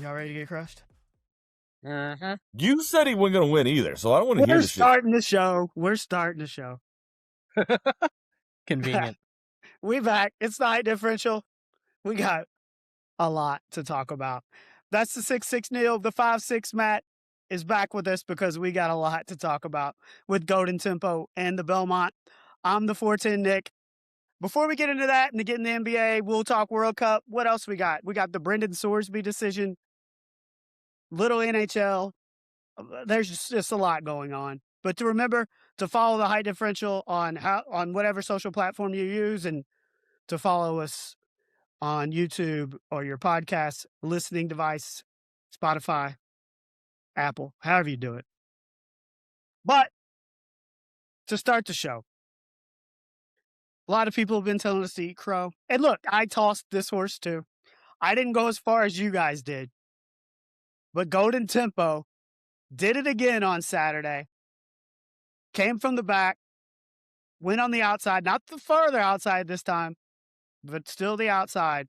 Y'all ready to get crushed? You said he wasn't going to win either, so I don't want to hear this shit. We're starting the show. Convenient. We back. It's the high differential. We got a lot to talk about. That's the 6-6 Neil. The 5-6 Matt is back with us because we got a lot to talk about with Golden Tempo and the Belmont. I'm the 410 Nick. Before we get into that and to get in the NBA, we'll talk World Cup. What else we got? We got the Brendan Sorsby decision, little NHL. There's just a lot going on. But to remember to follow the high differential on whatever social platform you use, and to follow us on YouTube or your podcast listening device, Spotify, Apple, however you do it. But to start the show, a lot of people have been telling us to eat crow. And look, I tossed this horse too. I didn't go as far as you guys did. But Golden Tempo did it again on Saturday. Came from the back, went on the outside, not the further outside this time, but still the outside,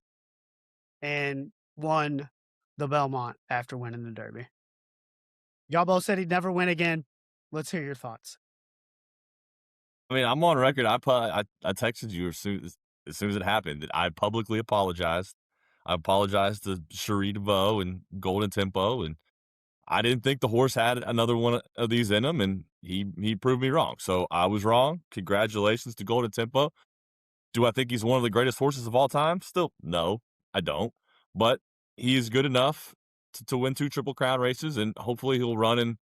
and won the Belmont after winning the Derby. Y'all both said he'd never win again. Let's hear your thoughts. I mean, I'm on record. I texted you as soon as it happened that I publicly apologized. I apologized to Cherie DeVoe and Golden Tempo, and I didn't think the horse had another one of these in him, and he proved me wrong. So I was wrong. Congratulations to Golden Tempo. Do I think he's one of the greatest horses of all time? Still, no, I don't. But he is good enough to win 2 Triple Crown races, and hopefully he'll run in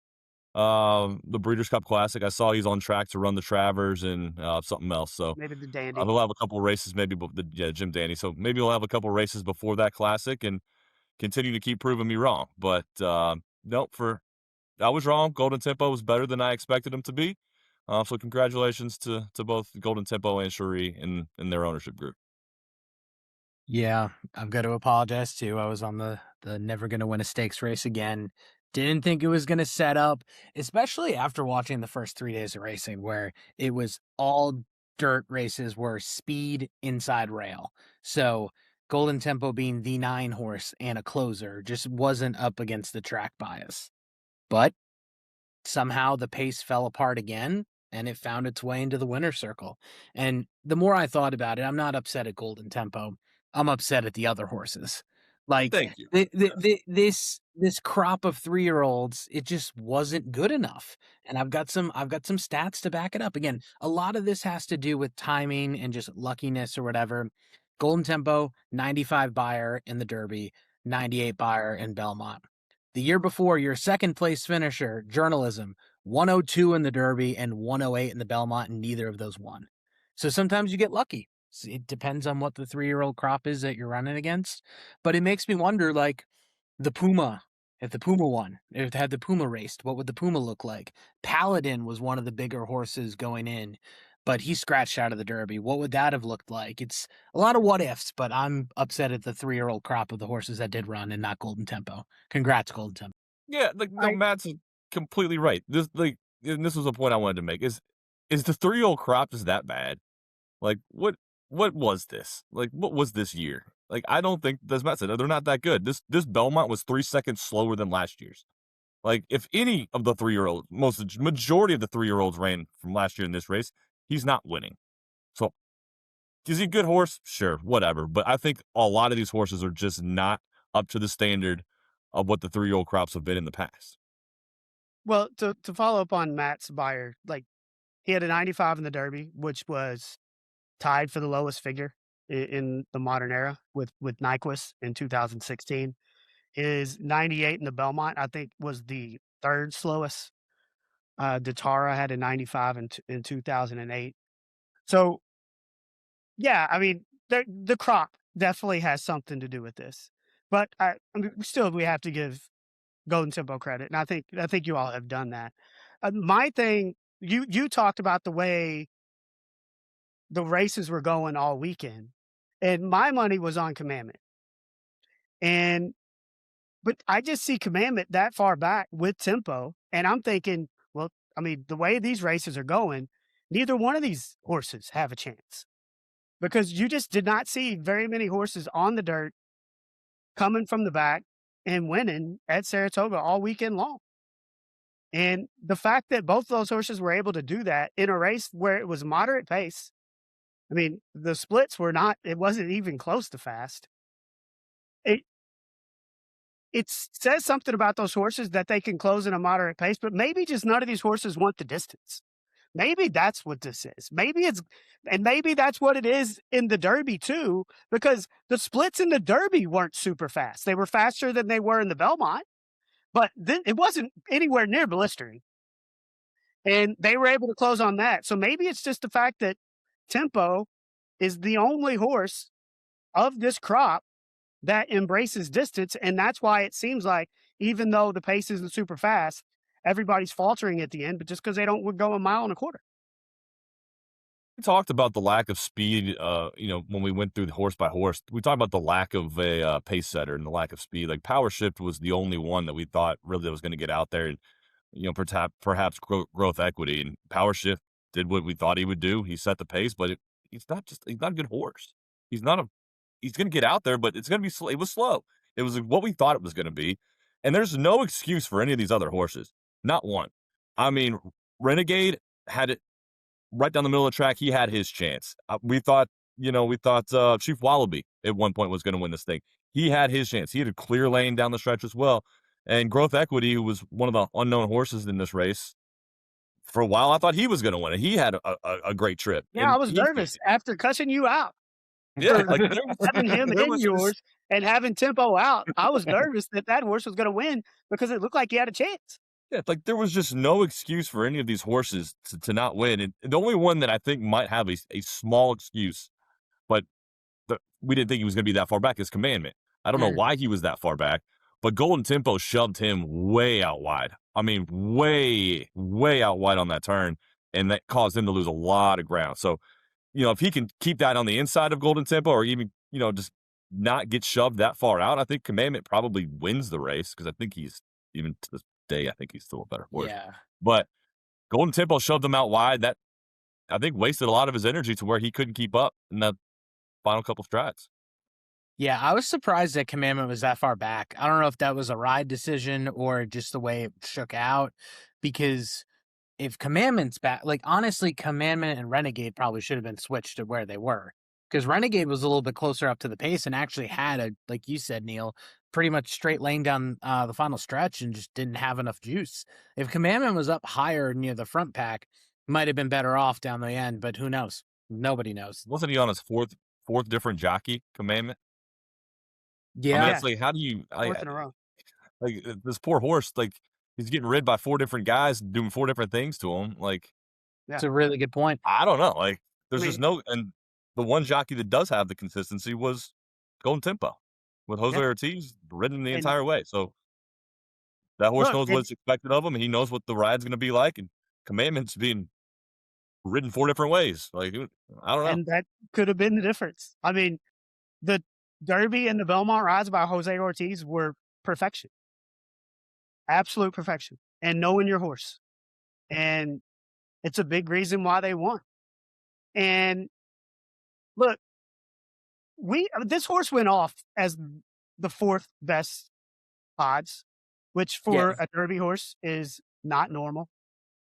the Breeders' Cup Classic. I saw he's on track to run the Travers and something else. So maybe the Dandy. He'll have a couple races, maybe Jim Dandy. So maybe he'll have a couple races before that Classic and continue to keep proving me wrong. But nope, I was wrong. Golden Tempo was better than I expected him to be. So congratulations to both Golden Tempo and Cherie in their ownership group. Yeah, I've got to apologize too. I was on the never going to win a stakes race again. Didn't think it was going to set up, especially after watching the first 3 days of racing where it was all dirt races were speed inside rail. So Golden Tempo being the 9 horse and a closer just wasn't up against the track bias. But somehow the pace fell apart again and it found its way into the winner's circle. And the more I thought about it, I'm not upset at Golden Tempo. I'm upset at the other horses. Like, Thank you. This crop of 3-year-olds, it just wasn't good enough. And I've got some stats to back it up. Again, a lot of this has to do with timing and just luckiness or whatever. Golden Tempo, 95 buyer in the Derby, 98 buyer in Belmont. The year before, your second place finisher, Journalism, 102 in the Derby and 108 in the Belmont, and neither of those won. So sometimes you get lucky. It depends on what the 3-year-old crop is that you're running against. But it makes me wonder, like, the Puma, if the Puma won, if it had the Puma raced, what would the Puma look like? Paladin was one of the bigger horses going in, but he scratched out of the Derby. What would that have looked like? It's a lot of what ifs, but I'm upset at the 3-year-old crop of the horses that did run and not Golden Tempo. Congrats, Golden Tempo. Yeah, Matt's completely right. This was a point I wanted to make. Is the 3-year-old crop just that bad? Like, what was this? Like, what was this year? Like, I don't think, as Matt said, they're not that good. This Belmont was 3 seconds slower than last year's. Like, if any of the 3-year-olds, majority of the 3-year-olds ran from last year in this race, he's not winning. So, is he a good horse? Sure, whatever. But I think a lot of these horses are just not up to the standard of what the 3-year-old crops have been in the past. Well, to follow up on Matt's buyer, like, he had a 95 in the Derby, which was tied for the lowest figure in the modern era with Nyquist in 2016. His 98 in the Belmont, I think, was the 3rd slowest. Datara had a 95 in 2008. So, yeah, I mean, the crop definitely has something to do with this. But I mean, still, we have to give Golden Tempo credit, and I think you all have done that. My thing, you talked about the way the races were going all weekend, and my money was on Commandment. But I just see Commandment that far back with Tempo, and I'm thinking, well, I mean, the way these races are going, neither one of these horses have a chance, because you just did not see very many horses on the dirt coming from the back and winning at Saratoga all weekend long. And the fact that both those horses were able to do that in a race where it was moderate pace, I mean, the splits were not, it wasn't even close to fast. It, it says something about those horses that they can close in a moderate pace, but maybe just none of these horses want the distance. Maybe that's what this is. Maybe that's what it is in the Derby too, because the splits in the Derby weren't super fast. They were faster than they were in the Belmont, but then it wasn't anywhere near blistering. And they were able to close on that. So maybe it's just the fact that Tempo is the only horse of this crop that embraces distance. And that's why it seems like, even though the pace isn't super fast, everybody's faltering at the end, but just because they don't go a mile and a quarter. We talked about the lack of speed, when we went through the horse by horse. We talked about the lack of a pace setter and the lack of speed. Like Power Shift was the only one that we thought really that was going to get out there and, perhaps growth equity. And Power Shift did what we thought he would do. He set the pace, but he's not a good horse. He's going to get out there, but it's going to be slow. It was slow. It was what we thought it was going to be. And there's no excuse for any of these other horses. Not one. I mean, Renegade had it right down the middle of the track. He had his chance. We thought Chief Wallaby at one point was going to win this thing. He had his chance. He had a clear lane down the stretch as well. And Growth Equity, who was one of the unknown horses in this race, for a while I thought he was going to win it. He had a great trip. Yeah, I was nervous after cussing you out. Yeah, like having him in yours and having Tempo out. I was nervous that horse was going to win because it looked like he had a chance. Yeah, like there was just no excuse for any of these horses to not win. And the only one that I think might have a small excuse, but we didn't think he was going to be that far back, is Commandment. I don't know why he was that far back, but Golden Tempo shoved him way out wide. I mean, way, way out wide on that turn, and that caused him to lose a lot of ground. So, if he can keep that on the inside of Golden Tempo, or even, just not get shoved that far out, I think Commandment probably wins the race, because I think he's, even to this day, I think he's still a better horse. Yeah. But Golden Tempo shoved him out wide. That, I think, wasted a lot of his energy to where he couldn't keep up in that final couple strides. Yeah, I was surprised that Commandment was that far back. I don't know if that was a ride decision or just the way it shook out, because if Commandment's back, like honestly, Commandment and Renegade probably should have been switched to where they were, because Renegade was a little bit closer up to the pace and actually had like you said, Neil, pretty much straight lane down the final stretch and just didn't have enough juice. If Commandment was up higher near the front pack, might have been better off down the end, but who knows? Nobody knows. Wasn't he on his fourth different jockey, Commandment? Yeah. I mean, it's like, how do you, Fourth in a row. like, this poor horse, like, he's getting rid by 4 different guys doing 4 different things to him. Like, It's a really good point. I don't know. Like, there's just no, and the one jockey that does have the consistency was Golden Tempo, with Jose Ortiz ridden the entire way. So that horse knows what's expected of him, and he knows what the ride's going to be like. And Commandment's being ridden 4 different ways. Like, I don't know. And that could have been the difference. I mean, the Derby and the Belmont rides by Jose Ortiz were perfection. Absolute perfection. And knowing your horse. And it's a big reason why they won. And look, this horse went off as the 4th best odds, which for a Derby horse is not normal.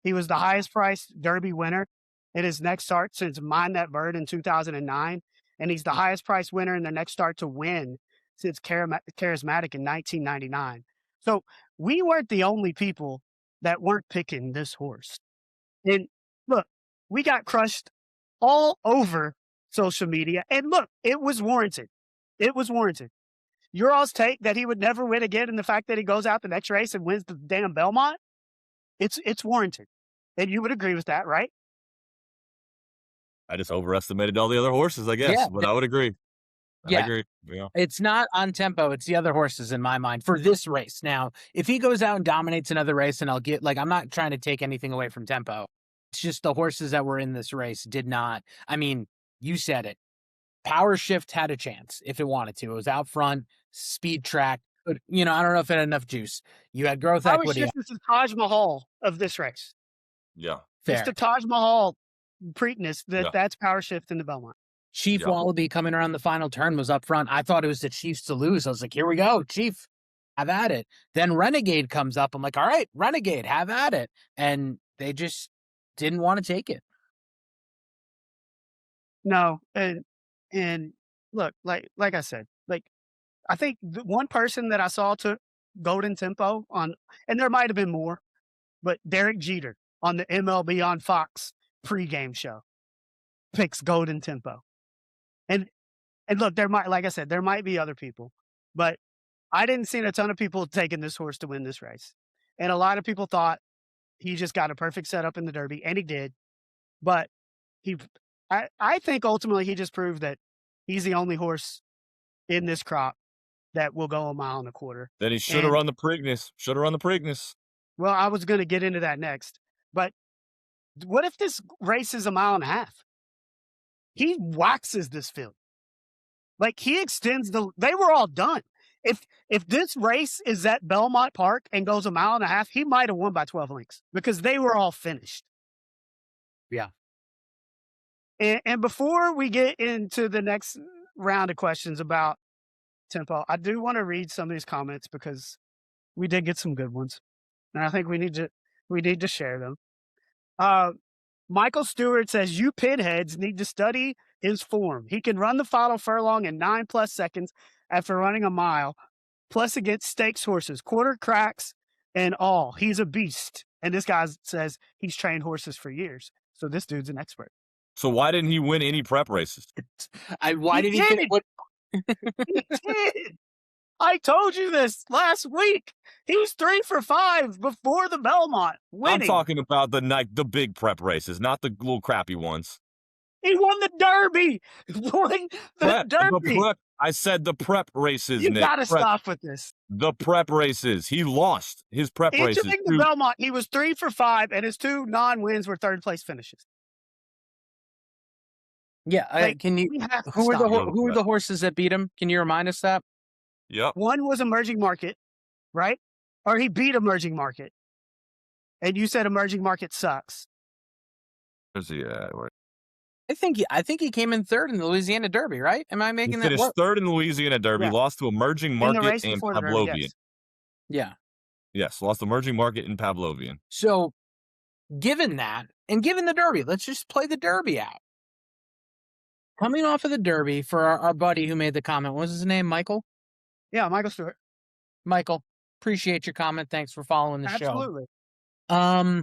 He was the highest priced Derby winner in his next start since Mind That Bird in 2009. And he's the highest priced winner in the next start to win since Charismatic in 1999. So we weren't the only people that weren't picking this horse. And look, we got crushed all over social media. And look, it was warranted. It was warranted. Your all's take that he would never win again, and the fact that he goes out the next race and wins the damn Belmont, it's warranted. And you would agree with that, right? I just overestimated all the other horses, I guess, but I would agree. I agree. Yeah. It's not on Tempo. It's the other horses in my mind for this race. Now, if he goes out and dominates another race, and I'm not trying to take anything away from Tempo. It's just the horses that were in this race did not. I mean, you said it. Power Shift had a chance if it wanted to. It was out front, speed track. But, I don't know if it had enough juice. You had Growth Equity. Power Shift is the Taj Mahal of this race. Yeah. Fair. It's the Taj Mahal Preakness that's Power Shift in the Belmont. Chief Wallaby coming around the final turn was up front. I thought it was the Chiefs to lose. I was like, here we go, Chief. have at it. Then Renegade comes up. I'm like, all right, Renegade, have at it. And they just didn't want to take it. No, and look, like I said, like I think the one person that I saw took Golden Tempo on, and there might have been more, but Derek Jeter on the MLB on Fox pregame show picks Golden Tempo. And look, there might, like I said, there might be other people, but I didn't see a ton of people taking this horse to win this race. And a lot of people thought he just got a perfect setup in the Derby, and he did. But he, I think ultimately he just proved that he's the only horse in this crop that will go a mile and a quarter. Then he should have run the Preakness. Should have run the Preakness. Well, I was going to get into that next, but what if this race is a mile and a half? He waxes this field. Like he extends they were all done. If this race is at Belmont Park and goes a mile and a half, he might have won by 12 lengths because they were all finished. Yeah. And before we get into the next round of questions about Tempo, I do want to read some of these comments because we did get some good ones. And I think we need to share them. Michael Stewart says, you pinheads need to study his form. He can run the final furlong in 9+ seconds after running a mile, plus against stakes horses, quarter cracks and all. He's a beast. And this guy says he's trained horses for years. So this dude's an expert. So why didn't he win any prep races? Why did he finish? He did. I told you this last week. He was 3 for 5 before the Belmont, winning. I'm talking about the big prep races, not the little crappy ones. He won the Derby. Won the Derby. I said the prep races, You Nick. got to stop with this. The prep races. He lost his prep races. Entering the Belmont, he was 3 for 5, and his 2 non-wins were third-place finishes. Yeah, can you? Who are the horses that beat him? Can you remind us that? Yep. One was Emerging Market, right? Or he beat Emerging Market, and you said Emerging Market sucks. Where's he at? I think he came in third in the Louisiana Derby, right? Am I making that? He finished third in the Louisiana Derby, lost to Emerging Market and Pavlovian. Derby, yes. Yeah. Yes, lost to Emerging Market and Pavlovian. So, given that, and given the Derby, let's just play the Derby out. Coming off of the Derby, for our buddy who made the comment, what was his name, Michael? Yeah, Michael Stewart. Michael, appreciate your comment. Thanks for following the show. Absolutely.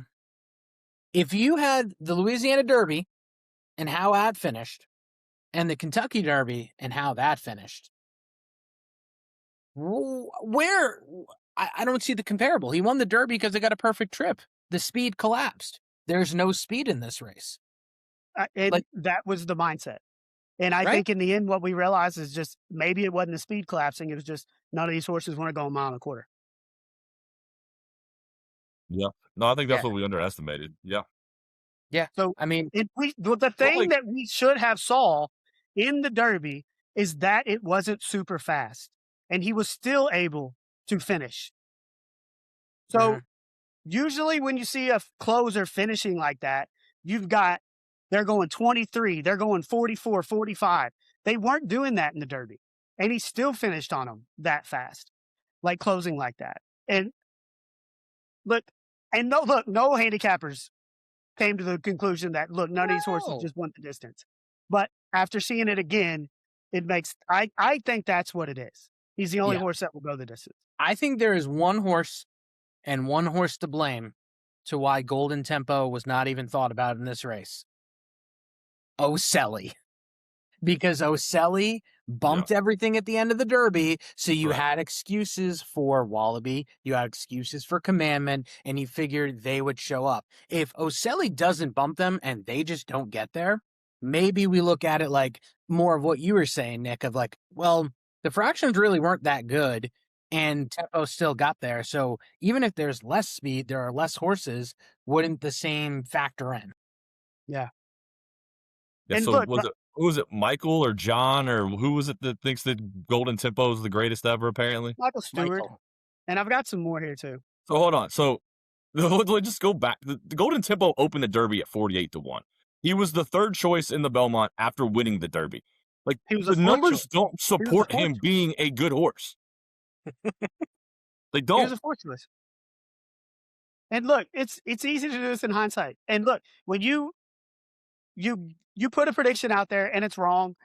If you had the Louisiana Derby and how that finished, and the Kentucky Derby and how that finished, where I don't see the comparable. He won the Derby because they got a perfect trip. The speed collapsed. There's no speed in this race. And that was the mindset. And I think in the end, what we realized is just maybe it wasn't the speed collapsing. It was just none of these horses want to go a mile and a quarter. Yeah. No, I think that's what we underestimated. Yeah. Yeah. So, I mean, the thing that we should have saw in the Derby is that it wasn't super fast and he was still able to finish. So usually when you see a closer finishing like that, they're going 23, they're going 44, 45. They weren't doing that in the Derby. And he still finished on them that fast, like closing like that. And no handicappers came to the conclusion that, none of these horses just went the distance. But after seeing it again, I think that's what it is. He's the only horse that will go the distance. I think there is one horse and one horse to blame to why Golden Tempo was not even thought about in this race. Oselli. Because Oselli bumped everything at the end of the Derby, so you had excuses for Wallaby, you had excuses for Commandment, and you figured they would show up. If Oselli doesn't bump them and they just don't get there, maybe we look at it like more of what you were saying, Nick, of like, well, the fractions really weren't that good, and Tempo still got there, so even if there's less speed, there are less horses, wouldn't the same factor in? Yeah. Yeah, and so look, who was it, Michael or John, or who was it that thinks that Golden Tempo is the greatest ever, apparently? Michael Stewart. And I've got some more here, too. So hold on. So let's just go back. The Golden Tempo opened the Derby at 48-1. He was the third choice in the Belmont after winning the Derby. Like, the numbers don't support him being a good horse. They He don't. was a fourth choice. And look, it's easy to do this in hindsight. And look, when you put a prediction out there and it's wrong,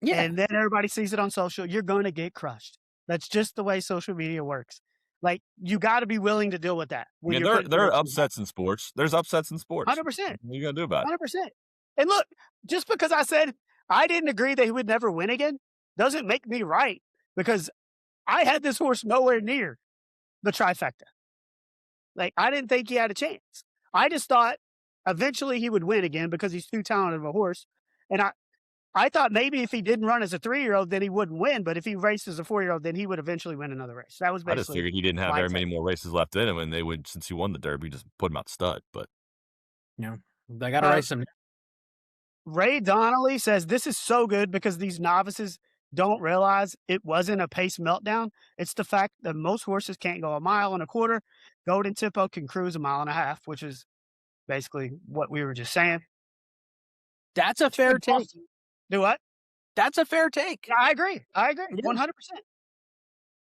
Yeah. and then everybody sees it on social, you're going to get crushed. That's just the way social media works. Like, you got to be willing to deal with that when you're putting there are predictions out. upsets in sports. There's upsets in sports. 100%. What are you gonna do about it? 100%. And look, just because I said I didn't agree that he would never win again doesn't make me right, because I had this horse nowhere near the trifecta. Like, I didn't think he had a chance. I just thought eventually he would win again because he's too talented of a horse. And I thought maybe if he didn't run as a 3-year-old, then he wouldn't win. But if he raced as a 4-year-old, then he would eventually win another race. That was I just basically figured he didn't have my very take. many more races left in him, and they would, since he won the Derby, just put him out stud. But They got to race him. Ray Donnelly says this is so good because these novices don't realize it wasn't a pace meltdown. It's the fact that most horses can't go 1.25 miles. Golden Tempo can cruise 1.5 miles, which is basically what we were just saying. That's a fair take. Do what? That's a fair take. Yeah, I agree. Yeah. 100%.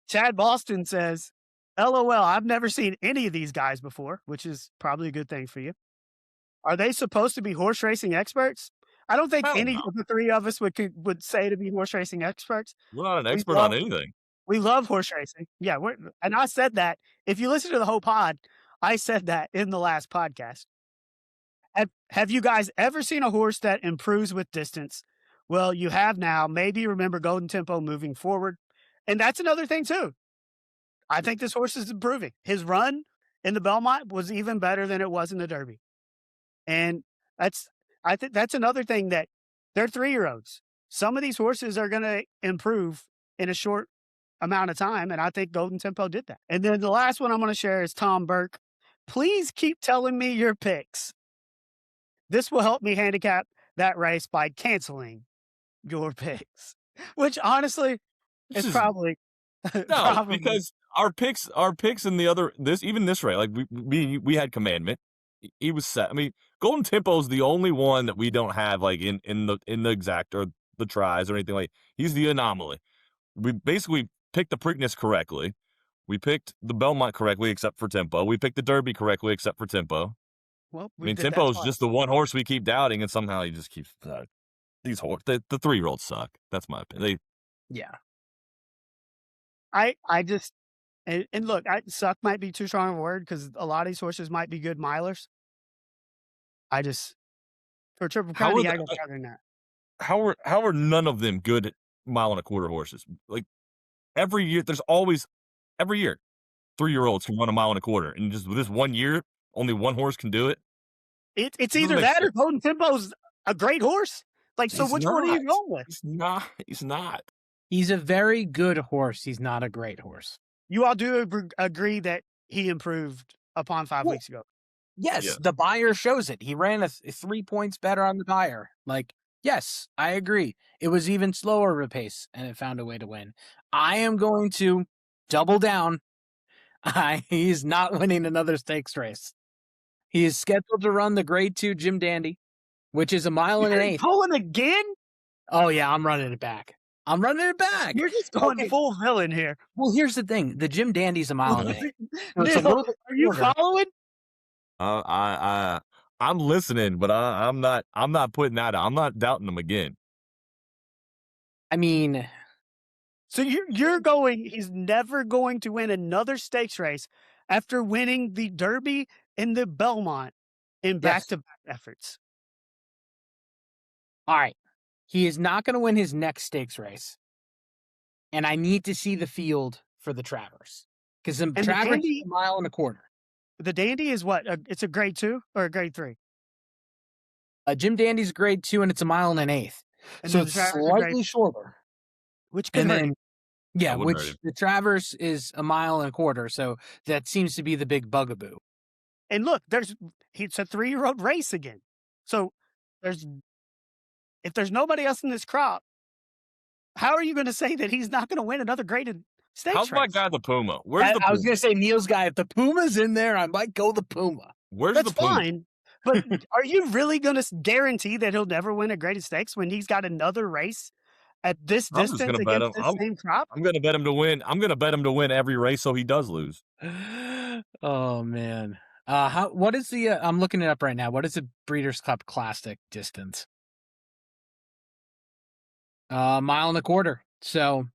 Chad Boston says, LOL, I've never seen any of these guys before, which is probably a good thing for you. Are they supposed to be horse racing experts? I don't think any of the three of us would say to be horse racing experts. We're not an expert on anything. We love horse racing. Yeah, and I said that. If you listen to the whole pod, I said that in the last podcast. Have you guys ever seen a horse that improves with distance? Well, you have now. Maybe remember Golden Tempo moving forward. And that's another thing, too. I think this horse is improving. His run in the Belmont was even better than it was in the Derby. And I think that's another thing, that they're 3-year-olds. Some of these horses are going to improve in a short amount of time, and I think Golden Tempo did that. And then the last one I'm going to share is Tom Burke. Please keep telling me your picks. This will help me handicap that race by canceling your picks, which honestly is probably no, because our picks in the other even this race, like we had Commandment. He was set. I mean, Golden Tempo is the only one that we don't have like in the exact or the tries or anything like. He's the anomaly. We basically picked the Preakness correctly. We picked the Belmont correctly, except for Tempo. We picked the Derby correctly, except for Tempo. Well, I mean, Tempo is just the one horse we keep doubting, and somehow he just keeps these horses. The 3-year-olds suck. That's my opinion. Yeah. I just and look, suck might be too strong of a word because a lot of these horses might be good milers. I just for Triple Crown, I go farther than that. How are none of them good 1.25 mile horses? Like every year, every year, 3-year-olds can run 1.25 miles, and just this 1 year, only one horse can do it. It's either that or Golden Tempo's a great horse. Like, so which one are you going with? He's not. He's a very good horse. He's not a great horse. You all do agree that he improved upon 5 weeks ago. Yes, the buyer shows it. He ran 3 points better on the buyer. Like, yes, I agree. It was even slower of a pace, and it found a way to win. I am going to double down. He's not winning another stakes race. He is scheduled to run the Grade 2 Jim Dandy, which is 1.1 miles. Pulling again? Oh, yeah, I'm running it back. You're just going full villain here. Well, here's the thing. The Jim Dandy's 1.8 miles. Neil, are you following? I'm listening, but I'm not putting that out. I'm not doubting him again. I mean, so you're going. He's never going to win another stakes race after winning the Derby and the Belmont in back-to-back efforts. All right. He is not going to win his next stakes race. And I need to see the field for the Travers. Because the Travers is 1.25 miles. The Dandy is what? It's a Grade 2 or a Grade 3? Jim Dandy's Grade 2, and it's 1.8 miles. So it's slightly shorter. Which can hurt. Yeah, which the Travers is 1.25 miles. So that seems to be the big bugaboo. And look, it's a 3-year-old race again. So if there's nobody else in this crop, how are you going to say that he's not going to win another graded stakes race? How's my guy the Puma? Where's the Puma? I was going to say Neil's guy. If the Puma's in there, I might go the Puma. That's fine. But are you really going to guarantee that he'll never win a graded stakes when he's got another race at this I'm just distance gonna bet against him. this same crop. I'm gonna bet him to win. I'm gonna bet him to win every race so he does lose. Oh man. What is the I'm looking it up right now. What is the Breeders' Cup Classic distance? Mile and a quarter. So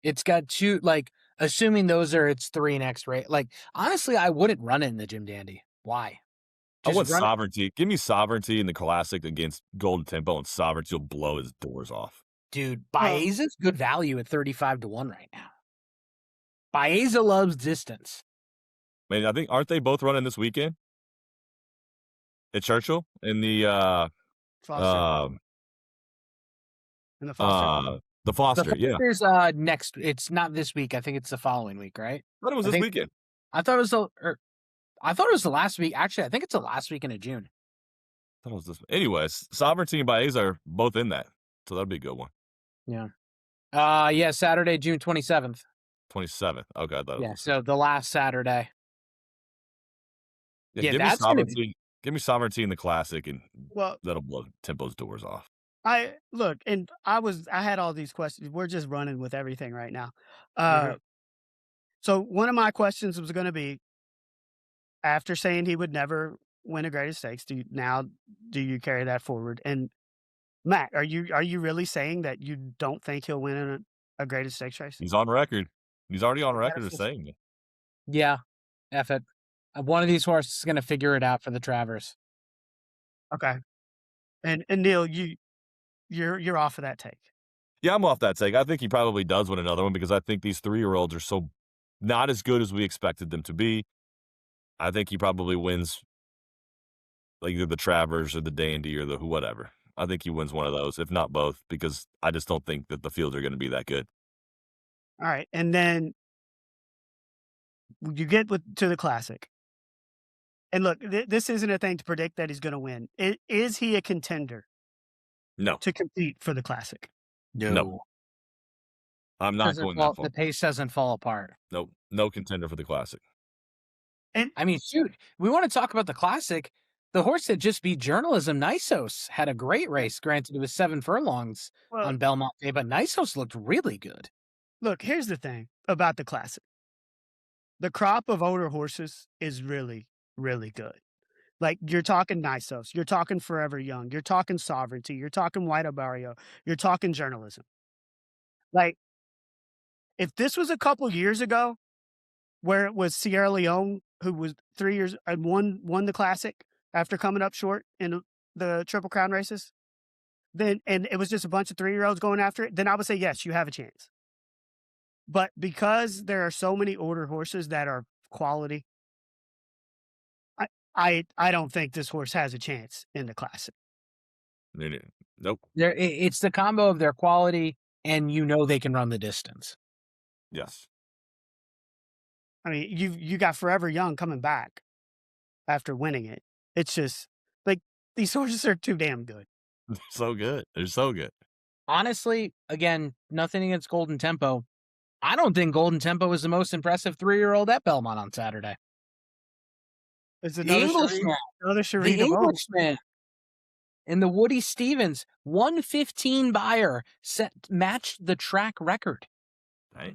it's got two, like, assuming those are its three next race. Like, honestly, I wouldn't run it in the Jim Dandy. Why? I Just want run it. sovereignty. Give me sovereignty in the classic against Golden Tempo, and sovereignty will blow his doors off. Dude, Well, Baeza's good value at 35-1 right now. Baeza loves distance. I mean, I think aren't they both running this weekend at Churchill in the Foster in the Foster. the The Foster? Yeah, Foster's next. It's not this week. I think it's the following week, right? I thought it was I this think weekend. I thought it was I thought it was the last week. Actually, I think it's the last weekend of June. I thought it was this. Anyways, sovereignty and Baeza are both in that, so that'll be a good one. Yeah. Yeah, Saturday, June 27th. 27th. Okay, I thought it Yeah, was. so the last Saturday. Yeah, Yeah, give me that's gonna be. sovereignty. Give me sovereignty in the classic, and Well, that'll blow Tempo's doors off. I look, and I had all these questions. We're just running with everything right now. Mhm. So one of my questions was going to be, after saying he would never win a greatest stakes, do you carry that forward? And Matt, are you really saying that you don't think he'll win in a greatest stakes race? He's on record. He's already on record as That's- saying it. Yeah, F it. One of these horses is gonna figure it out for the Travers. Okay. And Neil, you're off of that take. Yeah, I'm off that take. I think he probably does win another one because I think these 3-year-olds are so not as good as we expected them to be. I think he probably wins like either the Travers or the Dandy or the whatever. I think he wins one of those, if not both, because I just don't think that the fields are going to be that good. All right. And then you get to the classic. And look, this isn't a thing to predict that he's going to win. Is he a contender No, to compete for the classic? no, I'm not going that far. The pace doesn't fall apart. Nope, no contender for the classic. And I mean, shoot, we want to talk about the classic. The horse that just beat Journalism, Nisos, had a great race. Granted, it was 7 furlongs well, on Belmont Day, but Nisos looked really good. look, here's the thing about the classic. The crop of older horses is really, really good. Like, you're talking Nisos, you're talking Forever Young, you're talking Sovereignty, you're talking White Barrio, you're talking Journalism. Like, if this was a couple years ago, where it was Sierra Leone, who was 3 years and won the classic after coming up short in the Triple Crown races, then and it was just a bunch of 3-year-olds going after it, then I would say, yes, you have a chance. But because there are so many older horses that are quality, I don't think this horse has a chance in the classic. Nope. It's the combo of their quality and they can run the distance. Yes. I mean, you got Forever Young coming back after winning it. It's just like these horses are too damn good. They're so good. They're so good. Honestly, again, nothing against Golden Tempo. I don't think Golden Tempo was the most impressive 3-year-old at Belmont on Saturday. It's The another Englishman, Cherie the DeVoe. Englishman, and the Woody Stevens 115 buyer matched the track record. Right.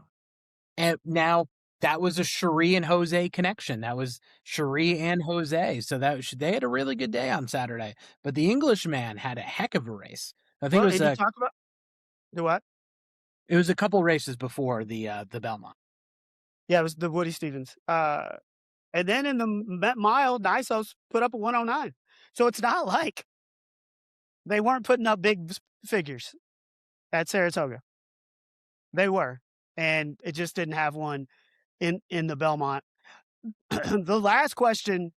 And now that was a Cherie and Jose connection. That was Cherie and Jose. So they had a really good day on Saturday. But the Englishman had a heck of a race. I think Well, it was and you talk about the what? it was a couple races before the Belmont. Yeah, it was the Woody Stevens. And then in the mile, Nisos put up a 109. So it's not like they weren't putting up big figures at Saratoga. They were, and it just didn't have one in the Belmont. The last question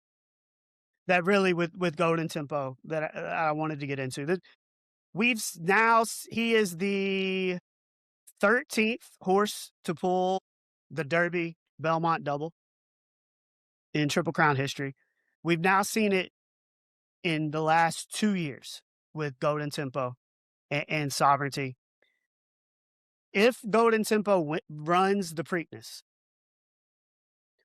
that really with Golden Tempo that I wanted to get into that he is the 13th horse to pull the Derby Belmont double in Triple Crown history. We've now seen it in the last 2 years with Golden Tempo and Sovereignty. If Golden Tempo runs the Preakness,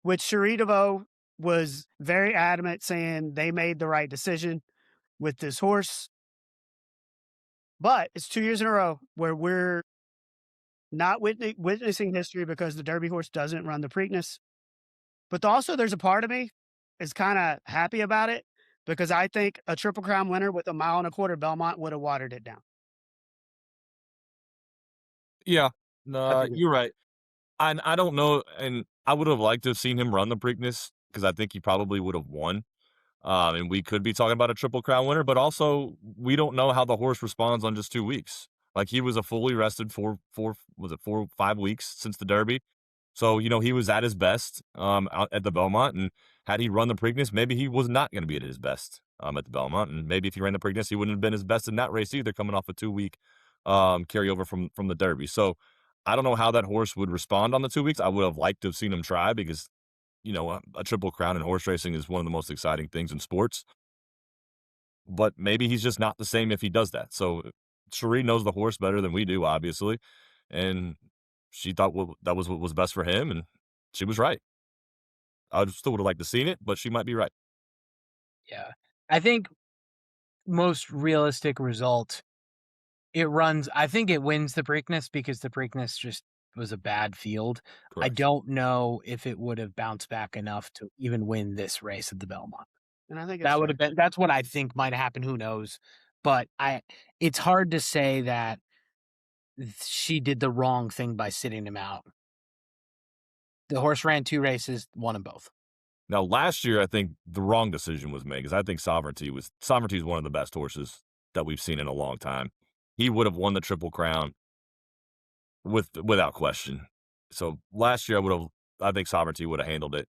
which Cherie DeVoe was very adamant saying they made the right decision with this horse, but it's 2 years in a row where we're not witnessing history because the Derby horse doesn't run the Preakness. But also, there's a part of me is kind of happy about it because I think a Triple Crown winner with a mile and a quarter Belmont would have watered it down. Yeah, That's no, a good you're right. I don't know, and I would have liked to have seen him run the Preakness because I think he probably would have won. And we could be talking about a Triple Crown winner, but also we don't know how the horse responds on just 2 weeks. Like he was a fully rested 4 5 weeks since the Derby. So, he was at his best out at the Belmont. And had he run the Preakness, maybe he was not going to be at his best at the Belmont. And maybe if he ran the Preakness, he wouldn't have been his best in that race either, coming off a 2 week carryover from the Derby. So I don't know how that horse would respond on the 2 weeks. I would have liked to have seen him try because a Triple Crown in horse racing is one of the most exciting things in sports. But maybe he's just not the same if he does that. So Cherie knows the horse better than we do, obviously, and she thought that was what was best for him, and she was right. I still would have liked to seen it, but she might be right. Yeah. I think most realistic result, I think it wins the Preakness because the Preakness just was a bad field. I Correct. don't know if it would have bounced back enough to even win this race at the Belmont. And I think it's That would have fair. been that's what I think might happen, who knows? But it's hard to say that she did the wrong thing by sitting him out. The horse ran 2 races, won them both. Now, last year, I think the wrong decision was made because I think Sovereignty is one of the best horses that we've seen in a long time. He would have won the Triple Crown without question. So last year, I think Sovereignty would have handled it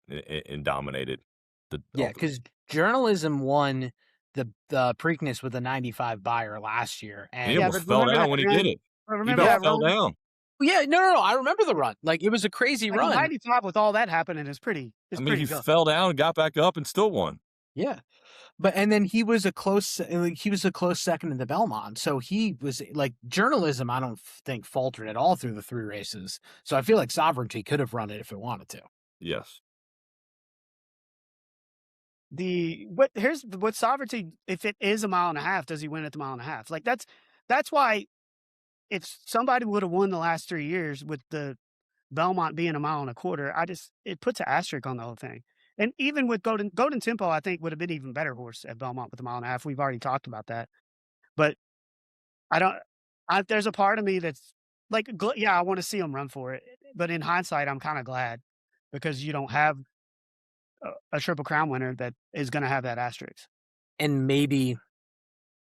and dominated the Yeah, over. because Journalism won the Preakness with a 95 buyer last year, He and Yeah, almost but fell remember down that when he did run? it. He Remember about yeah, that fell run? down. yeah, no, I remember the run. Like it was a crazy Like a run. 95 with all that happening is I mean, pretty he good. fell down, got back up, and still won. Yeah. But and then he was a close second in the Belmont. So he was like Journalism, I don't think faltered at all through the 3 races. So I feel like Sovereignty could have run it if it wanted to. Yes. Here's what Sovereignty, if it is a mile and a half, does he win at the mile and a half? Like that's why if somebody would have won the last 3 years with the Belmont being a mile and a quarter, it puts an asterisk on the whole thing. And even with Golden Tempo, I think would have been even better horse at Belmont with a mile and a half. We've already talked about that. But I don't there's a part of me that's like, yeah, I want to see him run for it. But in hindsight, I'm kind of glad because you don't have a Triple Crown winner that is going to have that asterisk. And maybe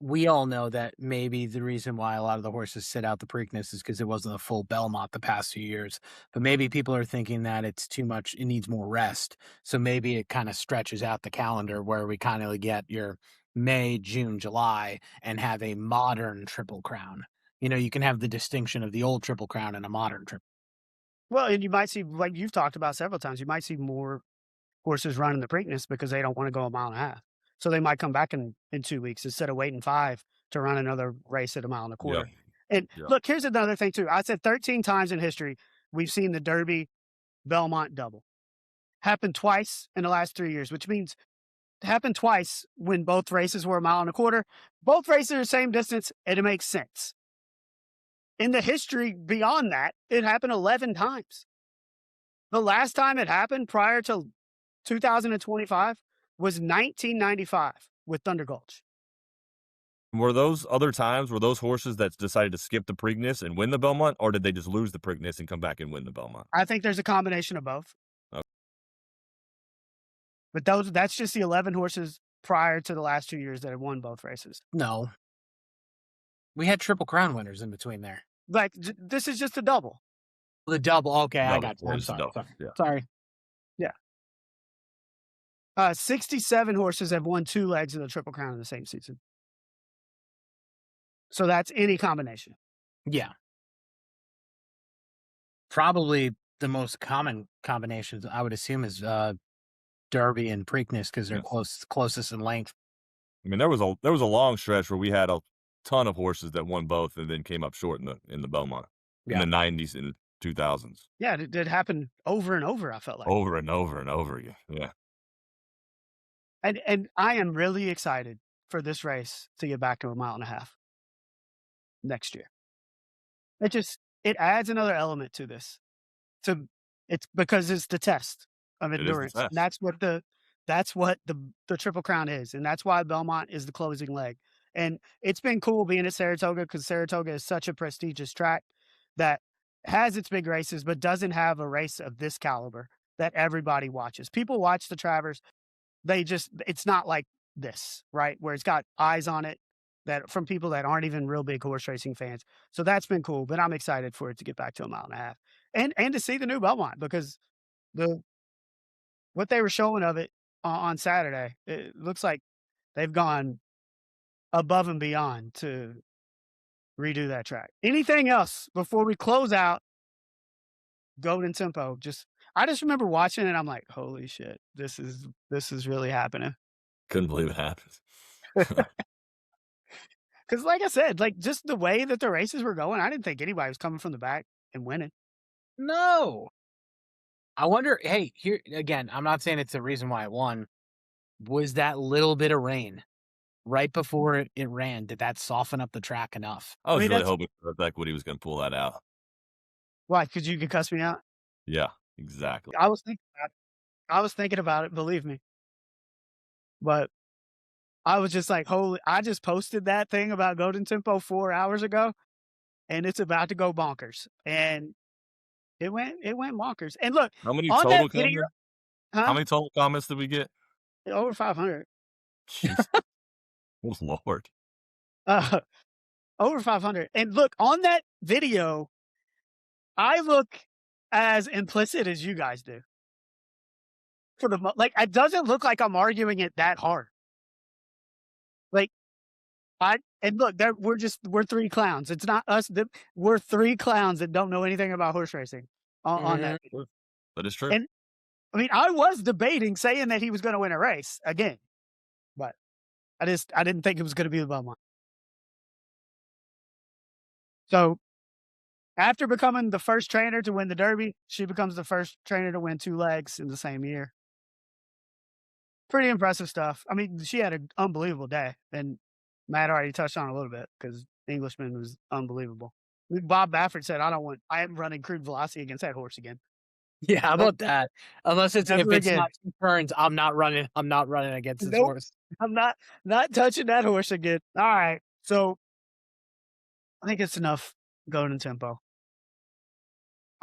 we all know that maybe the reason why a lot of the horses sit out the Preakness is because it wasn't a full Belmont the past few years. But maybe people are thinking that it's too much, it needs more rest. So maybe it kind of stretches out the calendar where we kind of get your May, June, July and have a modern Triple Crown. You can have the distinction of the old Triple Crown and a modern Triple. Well, and you might see, like you've talked about several times, you might see more horses running the Preakness because they don't want to go a mile and a half. So they might come back in 2 weeks instead of waiting 5 to run another race at a mile and a Yeah. quarter. And Yeah. look, here's another thing too. I said 13 times in history we've seen the Derby Belmont double. Happened twice in the last 3 years, which means it happened twice when both races were a mile and a quarter. Both races are the same distance, and it makes sense. In the history beyond that, it happened 11 times. The last time it happened prior to 2025 was 1995 with Thunder Gulch. Were those other times, were those horses that decided to skip the Preakness and win the Belmont, or did they just lose the Preakness and come back and win the Belmont? I think there's a combination of both. Okay. But that's just the 11 horses prior to the last 2 years that have won both races. No. We had Triple Crown winners in between there. Like this is just a double. The double. Okay, I Double, got you. yeah, I'm just a sorry. double, Sorry. yeah. Sorry. 67 horses have won 2 legs of the Triple Crown in the same season. So that's any combination. Yeah. Probably the most common combinations I would assume is Derby and Preakness because they're Yes. closest in length. I mean, there was a long stretch where we had a ton of horses that won both and then came up short in the Belmont in Yeah. the 90s and 2000s. Yeah, it did happen over and over, I felt like. Over and over and over again. Yeah. And I am really excited for this race to get back to a mile and a half next year. it adds another element to this. To It's because it's the test of It is the endurance. And test. that's what the Triple Crown is, and that's why Belmont is the closing leg. And it's been cool being at Saratoga because Saratoga is such a prestigious track that has its big races, but doesn't have a race of this caliber that everybody watches. People watch the Travers, it's not like this, right? Where it's got eyes on it that from people that aren't even real big horse racing fans. So that's been cool, but I'm excited for it to get back to a mile and a half and to see the new Belmont because the what they were showing of it on Saturday, it looks like they've gone above and beyond to redo that track. Anything else before we close out Golden Tempo? I just remember watching it. I'm like, holy shit, this is really happening. Couldn't believe it happened. Because, like I said, like just the way that the races were going, I didn't think anybody was coming from the back and winning. No. I wonder, hey, here again, I'm not saying it's the reason why it won. Was that little bit of rain right before it ran? Did that soften up the track enough? I was mean, really that's hoping for Equity was going to pull that out. why? Because you could cuss me out. Yeah, exactly. I was thinking about it. Believe me, but I was just like, holy! I just posted that thing about Golden Tempo 4 hours ago, and it's about to go bonkers. And it went bonkers. And look, How many on that total video, comments? How huh? many total comments did we get? Over 500. Jeez, oh Lord. Uh, over 500. And look, on that video, I look as implicit as you guys do. Like, it doesn't look like I'm arguing it that hard. Like, and look, we're three clowns. It's not us. We're three clowns that don't know anything about horse racing on that video. That is true. And I mean, I was debating saying that he was going to win a race again, but I didn't think it was going to be the Belmont. So after becoming the first trainer to win the Derby, she becomes the first trainer to win 2 legs in the same year. Pretty impressive stuff. I mean, she had an unbelievable day, and Matt already touched on it a little bit because Englishman was unbelievable. Bob Baffert said, I am running crude velocity against that horse again. Yeah, how about that? Unless if Never it's again. not 2 turns, I'm not running against this Nope. horse. I'm not touching that horse again. All right. So I think it's enough going in tempo.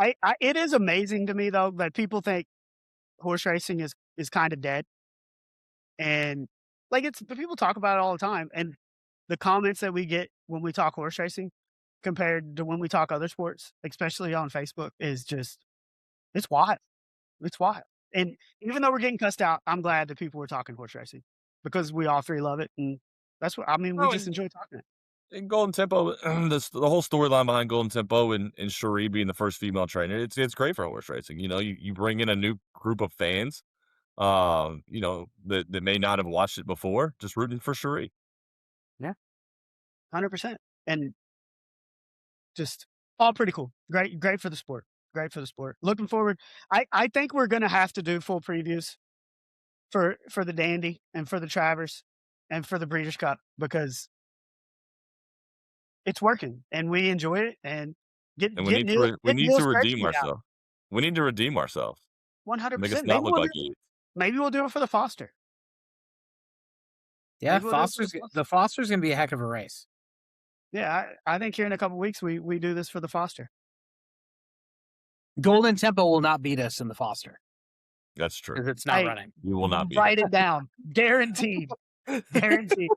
It is amazing to me though that people think horse racing is kind of dead. And like people talk about it all the time. And the comments that we get when we talk horse racing compared to when we talk other sports, especially on Facebook, is just it's wild. It's wild. And even though we're getting cussed out, I'm glad that people were talking horse racing because we all three love it. And that's what I mean, we Oh, just enjoy talking it. in Golden Tempo, the whole storyline behind Golden Tempo and Cherie being the first female trainer, it's great for horse racing. You know, you bring in a new group of fans, you know, that may not have watched it before, just rooting for Cherie. Yeah. 100%. And just all pretty cool. Great for the sport. Great for the sport. Looking forward. I think we're gonna have to do full previews for the Dandy and for the Travers and for the Breeders' Cup because it's working and we enjoy it and And we need to get Neil's redeem spreadsheet out. ourselves. We need to redeem ourselves. Make us 100%. not look like idiots. Maybe we'll do it for the Foster. Yeah, Maybe we'll do it for the Foster's gonna be a heck of a race. Yeah, I think here in a couple weeks we do this for the Foster. Golden Tempo will not beat us in the Foster That's true. because it's not Hey, running. You will not be. Write it down. Guaranteed. Guaranteed.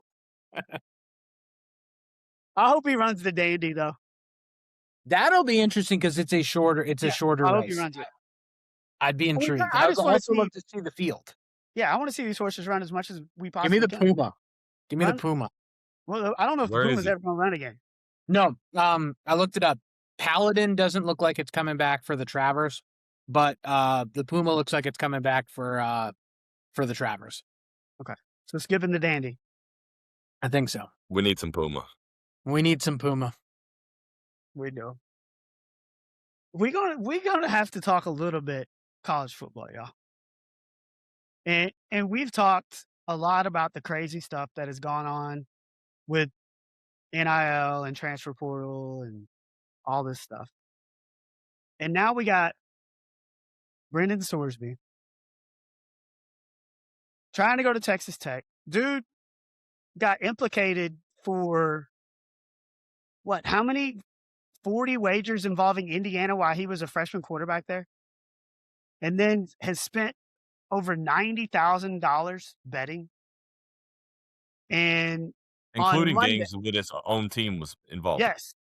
I hope he runs the Dandy though. That'll be interesting because it's a shorter I hope he race. runs it. I'd be intrigued. I I just would wanna also see- love to see the field. Yeah, I want to see these horses run as much as we Give possibly me the can. Puma. Give me the Run- Puma. Well, I don't know if Where the is Puma's he? ever going to run again. No, I looked it up. Paladin doesn't look like it's coming back for the Travers, but the Puma looks like it's coming back for the Travers. So skipping the Dandy. I think so. We need some Puma. We need some Puma. We do. We're gonna have to talk a little bit college football, y'all. And we've talked a lot about the crazy stuff that has gone on with NIL and transfer portal and all this stuff. And now we got Brendan Sorsby trying to go to Texas Tech. Dude got implicated for what? How many 40 wagers involving Indiana while he was a freshman quarterback there? And then has spent over $90,000 betting. And on including Monday, games with his own team was involved. yes.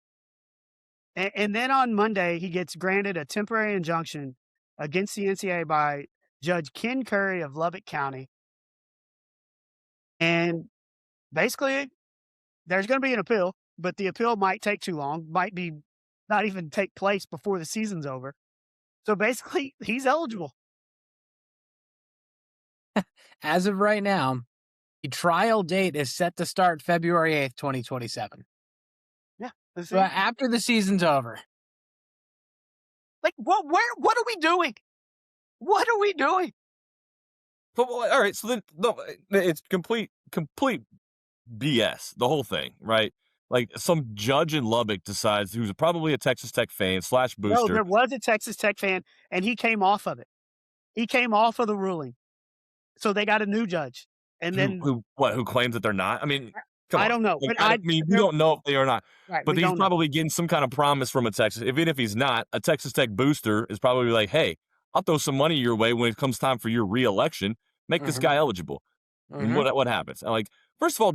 And then on Monday, he gets granted a temporary injunction against the NCAA by Judge Ken Curry of Lubbock County. And basically, there's going to be an appeal, but the appeal might take too long, might be not even take place before the season's over. So basically, he's eligible. As of right now, the trial date is set to start February 8th, 2027. Yeah. So after the season's over. Like, what are we doing? What are we doing? But all right, so then no, it's complete BS. The whole thing, right? Like some judge in Lubbock decides, who's probably a Texas Tech fan / No, booster. there was a Texas Tech fan, and he came off of it. He came off of the ruling. So they got a new judge. And then who claims that they're not? I mean, come I on. don't know. Like, But I mean, we don't know if they are not. right, But we he's don't know. probably getting some kind of promise from a Texas. Even if he's not, a Texas Tech booster is probably like, hey, I'll throw some money your way when it comes time for your re-election. Make this guy eligible. And what happens? And like, first of all,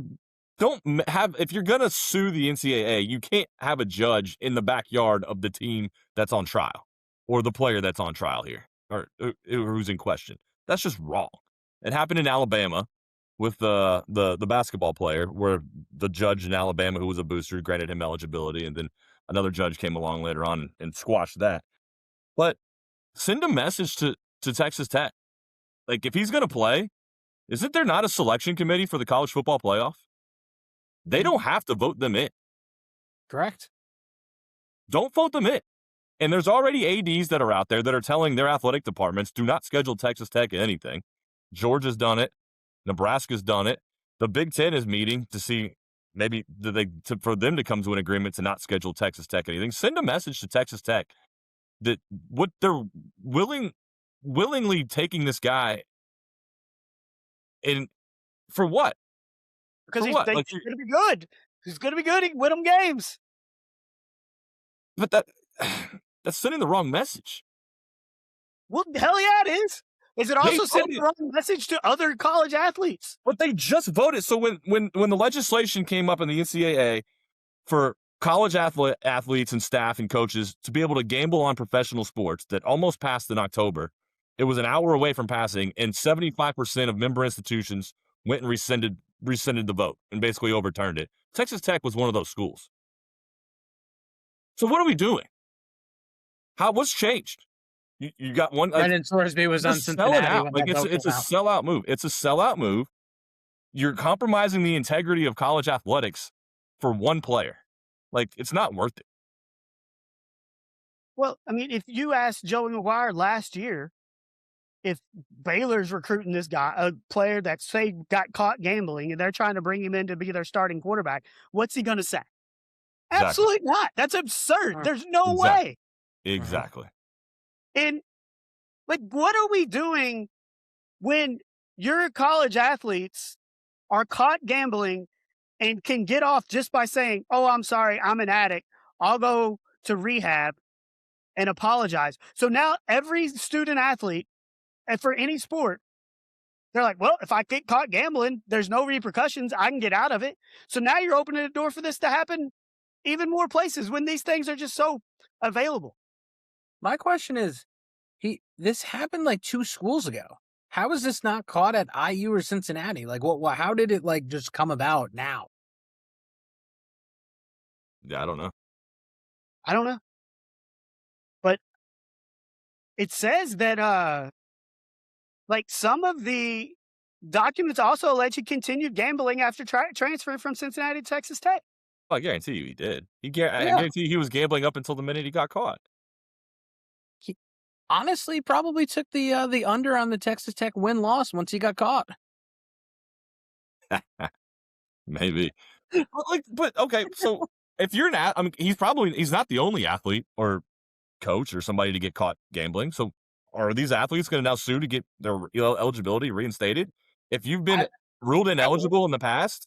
don't have, if you're gonna sue the NCAA, you can't have a judge in the backyard of the team that's on trial or the player that's on trial here or who's in question. That's just wrong. It happened in Alabama with the basketball player, where the judge in Alabama, who was a booster, granted him eligibility, and then another judge came along later on and squashed that. But send a message to Texas Tech. Like, if he's going to play, isn't there not a selection committee for the college football playoff? They don't have to vote them in. Correct. Don't vote them in. And there's already ADs that are out there that are telling their athletic departments, do not schedule Texas Tech in anything. Georgia's done it. Nebraska's done it. The Big Ten is meeting to see maybe for them to come to an agreement to not schedule Texas Tech anything. Send a message to Texas Tech that what they're willingly taking this guy in for what? Because For he's what? going Like, to be good. He's going to be good. He can win them games. but that's sending the wrong message. Well, hell yeah, it is. Is it also sending voted. the wrong message to other college athletes? But they just voted. So when the legislation came up in the NCAA for college athletes and staff and coaches to be able to gamble on professional sports that almost passed in October, it was an hour away from passing, and 75% of member institutions went and rescinded the vote and basically overturned it. Texas Tech was one of those schools. So what are we doing? What's changed? You got one. Brendan Sorsby was on Cincinnati. Like, it's a sellout move. It's a sellout move. You're compromising the integrity of college athletics for one player. Like, it's not worth it. Well, I mean, if you asked Joey McGuire last year if Baylor's recruiting this guy, a player that say got caught gambling, and they're trying to bring him in to be their starting quarterback, what's he going to say? Exactly. Absolutely not. That's absurd. There's no way. Exactly. And like, what are we doing when your college athletes are caught gambling and can get off just by saying, "Oh, I'm sorry, I'm an addict. I'll go to rehab and apologize." So now every student athlete, and for any sport, they're like, well, if I get caught gambling, there's no repercussions. I can get out of it. So now you're opening the door for this to happen even more places when these things are just so available. My question is, this happened like 2 schools ago. How is this not caught at IU or Cincinnati? Like, how did it like just come about now? Yeah, I don't know. I don't know. But it says that like some of the documents also allege he continued gambling after transferring from Cincinnati to Texas Tech. I guarantee you he did. I guarantee you he was gambling up until the minute he got caught. He honestly probably took the under on the Texas Tech win-loss once he got caught. Maybe. But okay, so if you're I mean, he's not the only athlete or coach or somebody to get caught gambling. So are these athletes going to now sue to get their eligibility reinstated? If you've been ruled ineligible in the past,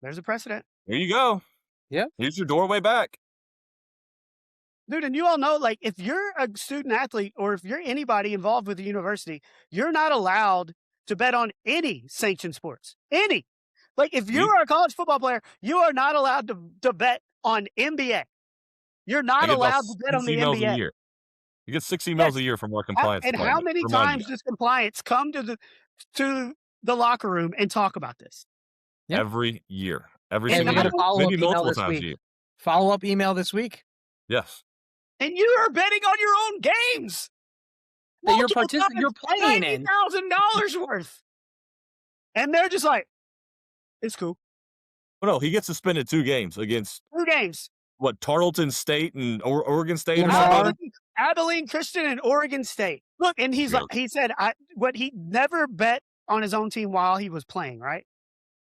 there's a precedent. here you go. Yeah. Here's your doorway back. Dude, and you all know, like, if you're a student athlete or if you're anybody involved with the university, you're not allowed to bet on any sanctioned sports. Any. Like, if you are a college football player, you are not allowed to bet on NBA. You're not allowed to bet on the NBA. You get 6 emails a year from our compliance And department. how many times does compliance come to the locker room and talk about this? Yep. Every year. Every And single year. Maybe multiple times a year. Follow-up email this week. Yes. And you are betting on your own games that you're playing in $90,000 worth. And they're just like, it's cool. Well, no, he gets suspended 2 games against 2 games. What, Tarleton State and Oregon State or something? Abilene Christian and Oregon State. Look, and he said he never bet on his own team while he was playing, right?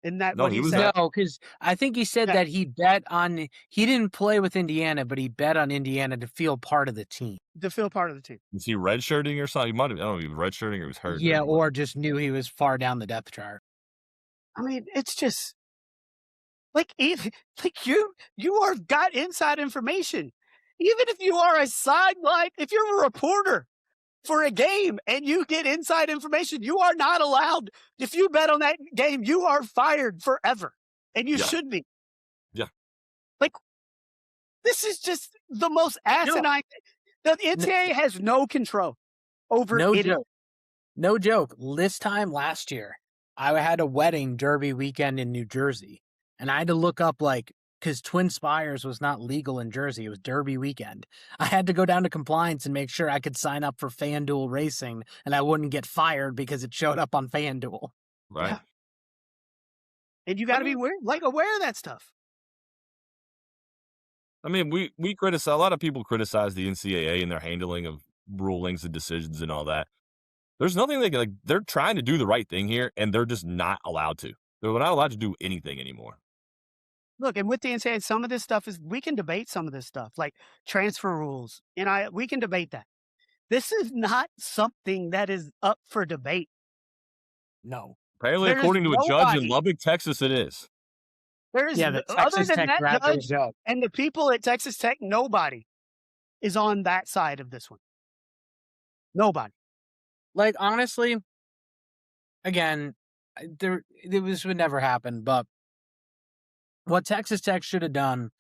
Isn't that what he said? No, because I think he said that he didn't play with Indiana, but he bet on Indiana to feel part of the team. To feel part of the team. Was he redshirting or something? He might have, I don't know if he was redshirting or he was hurt. Yeah, or just knew he was far down the depth chart. I mean, it's just like you are got inside information. Even if you are a sideline, if you're a reporter for a game and you get inside information, you are not allowed. If you bet on that game, you are fired forever. And you should be. Yeah. Like, this is just the most asinine thing. The NCAA has no control over it. No joke. This time last year, I had a wedding derby weekend in New Jersey. And I had to look up, because Twin Spires was not legal in Jersey. It was Derby weekend. I had to go down to compliance and make sure I could sign up for FanDuel Racing and I wouldn't get fired because it showed up on FanDuel. Right. Yeah. And you got to be aware of that stuff. I mean, we criticize, a lot of people criticize the NCAA and their handling of rulings and decisions and all that. There's nothing they're trying to do the right thing here and they're just not allowed to. They're not allowed to do anything anymore. Look, and with the NCAA, some of this stuff we can debate some of this stuff, like transfer rules, and we can debate that. This is not something that is up for debate. No. Apparently, according to a judge in Lubbock, Texas, it is. The Texas Tech judge and the people at Texas Tech, nobody is on that side of this one. Nobody. Honestly, again, this would never happen, but what Texas Tech should have done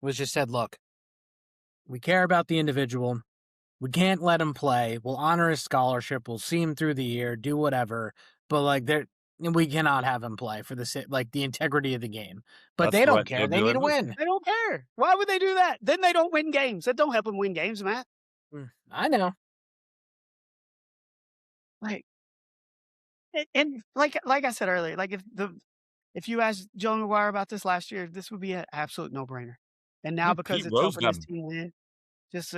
was just said, look, we care about the individual. We can't let him play. We'll honor his scholarship. We'll see him through the year, do whatever. But we cannot have him play for the integrity of the game. But they don't care. They need to win. They don't care. Why would they do that? Then they don't win games. That don't help them win games, Matt. I know. And like I said earlier, if you asked Joe McGuire about this last year, this would be an absolute no-brainer. And now because it's helping his team win, just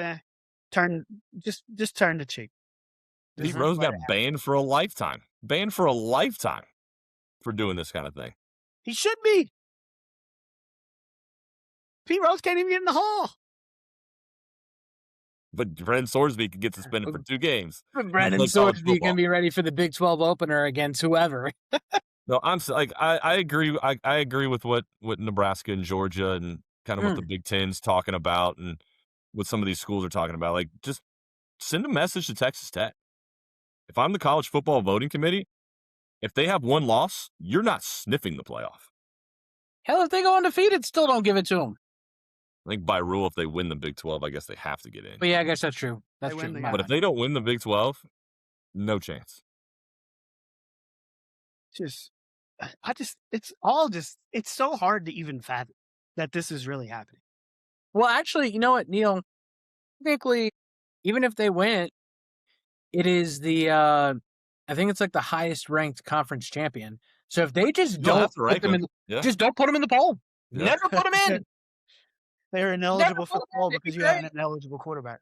turn the cheek. Pete Rose got banned for a lifetime. Banned for a lifetime for doing this kind of thing. He should be. Pete Rose can't even get in the hall. But Brennan Sorsby could get suspended for 2 games. Brennan Sorsby can be ready for the Big 12 opener against whoever. No, I agree. I agree with what Nebraska and Georgia and kind of what the Big Ten's talking about and what some of these schools are talking about. Just send a message to Texas Tech. If I'm the college football voting committee, if they have 1 loss, you're not sniffing the playoff. Hell, if they go undefeated, still don't give it to them. I think by rule, if they win the Big 12, I guess they have to get in. But yeah, I guess that's true. That's true. But if they don't win the Big 12, no chance. It's so hard to even fathom that this is really happening. Well, actually, you know what, Neil? Technically, even if they win, it is I think it's the highest ranked conference champion. So if they just don't put them in, just don't put them in the poll. Yeah. Never put them in. They're ineligible for the poll because you have an ineligible quarterback.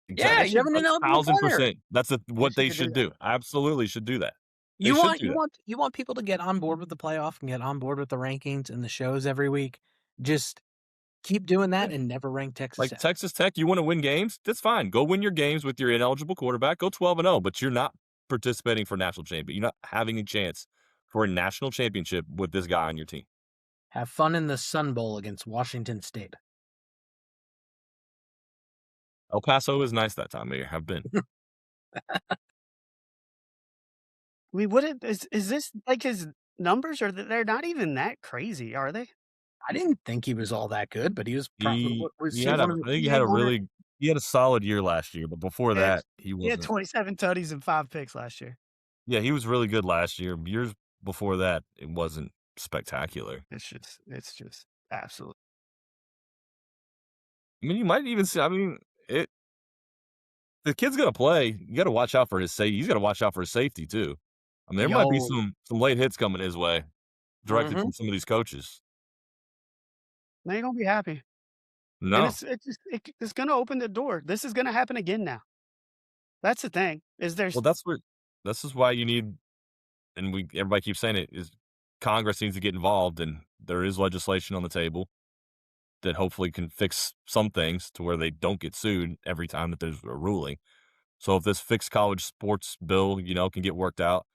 Exactly. Yeah, you have an ineligible 1,000%. That's what they should do. Absolutely should do that. You want people to get on board with the playoff and get on board with the rankings and the shows every week. Just Keep doing that Yeah. and never rank Texas Like Tech. Texas Tech, you wanna win games? That's fine. Go win your games with your ineligible quarterback. Go 12-0, but you're not participating for national champion. You're not having a chance for a national championship with this guy on your team. Have fun in the Sun Bowl against Washington State. El Paso is nice that time of year. I've been. I mean, is this like his numbers are they're not even that crazy, are they? I didn't think he was all that good, but he was was He he had a one of the I think key he had game a winners? really he had a solid year last year, but before Yeah, that, he he had wasn't. 27 tutties and 5 picks last year. Yeah, he was really good last year. Years before that, it wasn't spectacular. It's just absolute. I mean, you might even see. I mean, it. The kid's gonna play. You got to watch out for his safety. He's got to watch out for his safety too. I mean, there might be Yo. some late hits coming his way, directed Mhm. from some of these coaches. They ain't gonna be happy, and No, it's gonna open the door. This is gonna happen again now. That's the thing. Is well, there's that's what. This is why you need, and we everybody keeps saying it is Congress needs to get involved, and there is legislation on the table that hopefully can fix some things to where they don't get sued every time that there's a ruling. So if this fixed college sports bill, can get worked out,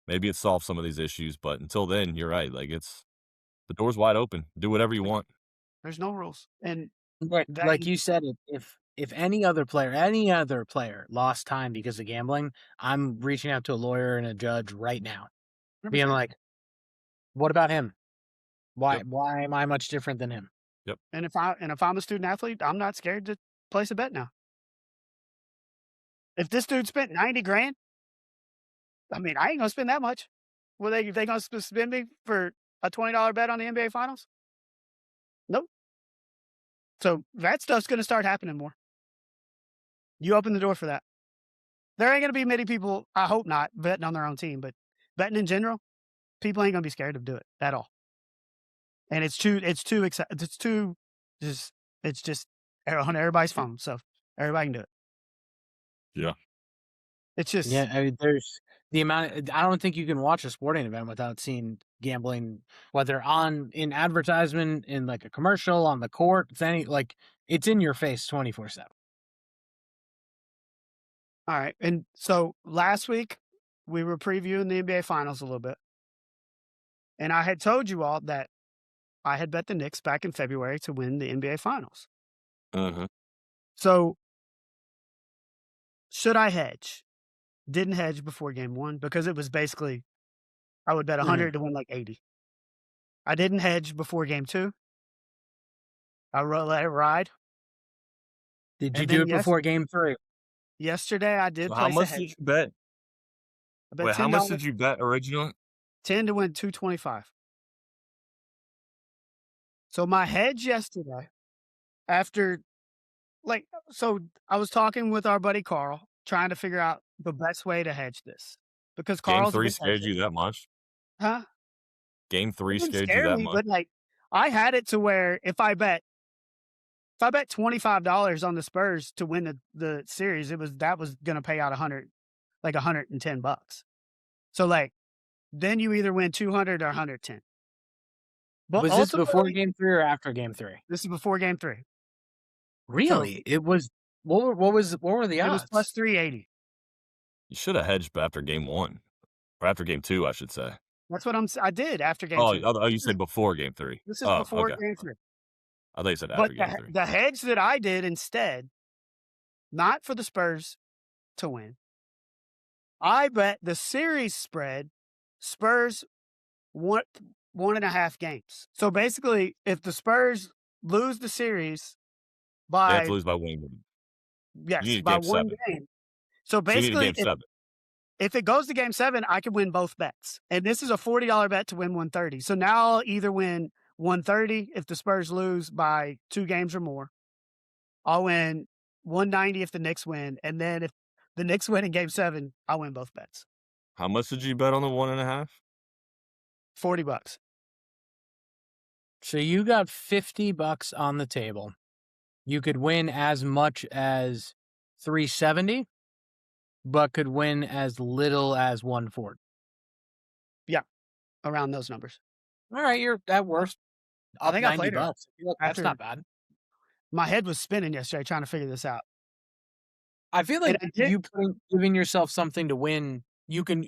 maybe it solves some of these issues. But until then, you're right. Like the door's wide open. Do whatever you want. there's no rules, and Right, that like you said, if any other player lost time because of gambling, I'm reaching out to a lawyer and a judge right now, being 100%. like, "What about him? Why Yep. why am I much different than him?" Yep. And if I'm a student athlete, I'm not scared to place a bet now. If this dude spent 90 grand, I mean, I ain't gonna spend that much. Well, they gonna spend me for a $20 bet on the NBA Finals? Nope. So that stuff's gonna start happening more. You open the door for that. There ain't gonna be many people, I hope not, betting on their own team, but betting in general, people ain't gonna be scared to do it at all. And it's too just it's just on everybody's phone, so everybody can do it. Yeah. It's just Yeah, I mean, there's the amount. I don't think you can watch a sporting event without seeing gambling, whether in advertisement, in like a commercial, on the court, it's in your face 24/7. all right. And so last week we were previewing the NBA Finals a little bit, and I had told you all that I had bet the Knicks back in February to win the NBA Finals. Uh-huh. So should I hedge? Didn't hedge before game 1 because it was basically I would bet Mhm. 100 to win like 80. I didn't hedge before game 2. Let it ride. Did you And do then it before game 3? yesterday I did So how place a much did hedge. you bet? I bet Wait, how much $10, did you bet originally? 10 to win 225. So my hedge yesterday after so I was talking with our buddy Carl trying to figure out the best way to hedge this because Game Carl's a 3 big scared hedger. you that much? Huh? Game It 3 didn't scared you scare that me, much? but like I had it to where if I bet $25 on the Spurs to win the series, that was gonna pay out 110 bucks. So like then you either win 200 or 110. But Was this before ultimately, game 3 or after game 3? this is before game 3. So Really? It was what were the it was plus odds? 380. You should have hedged after game 1 or after game 2, I should say. That's what I did after game Oh, 2. you This is said before game 3. this is Oh, before okay. game 3. I thought you said But after game 3. the hedge that I did instead, not for the Spurs to win, I bet the series spread Spurs one 1.5 games. So basically, if the Spurs lose the series They have to by lose by 1. You yes, need by game 1 7. game. So So you need a basically, game 7. if it goes to game 7, I could win both bets. And this is a $40 bet to win 130. So now I'll either win 130 if the Spurs lose by 2 games or more. I'll win 190 if the Knicks win. And then if the Knicks win in game 7, I'll win both bets. How much did you bet on the 1.5? $40. So you got $50 on the table. You could win as much as 370, but could win as little as 140. Around those numbers. All right, you're at worst I up think I 90 played her bucks. I feel like that's after not bad. My head was spinning yesterday trying to figure this out. I feel And like I did you giving yourself something to win, you can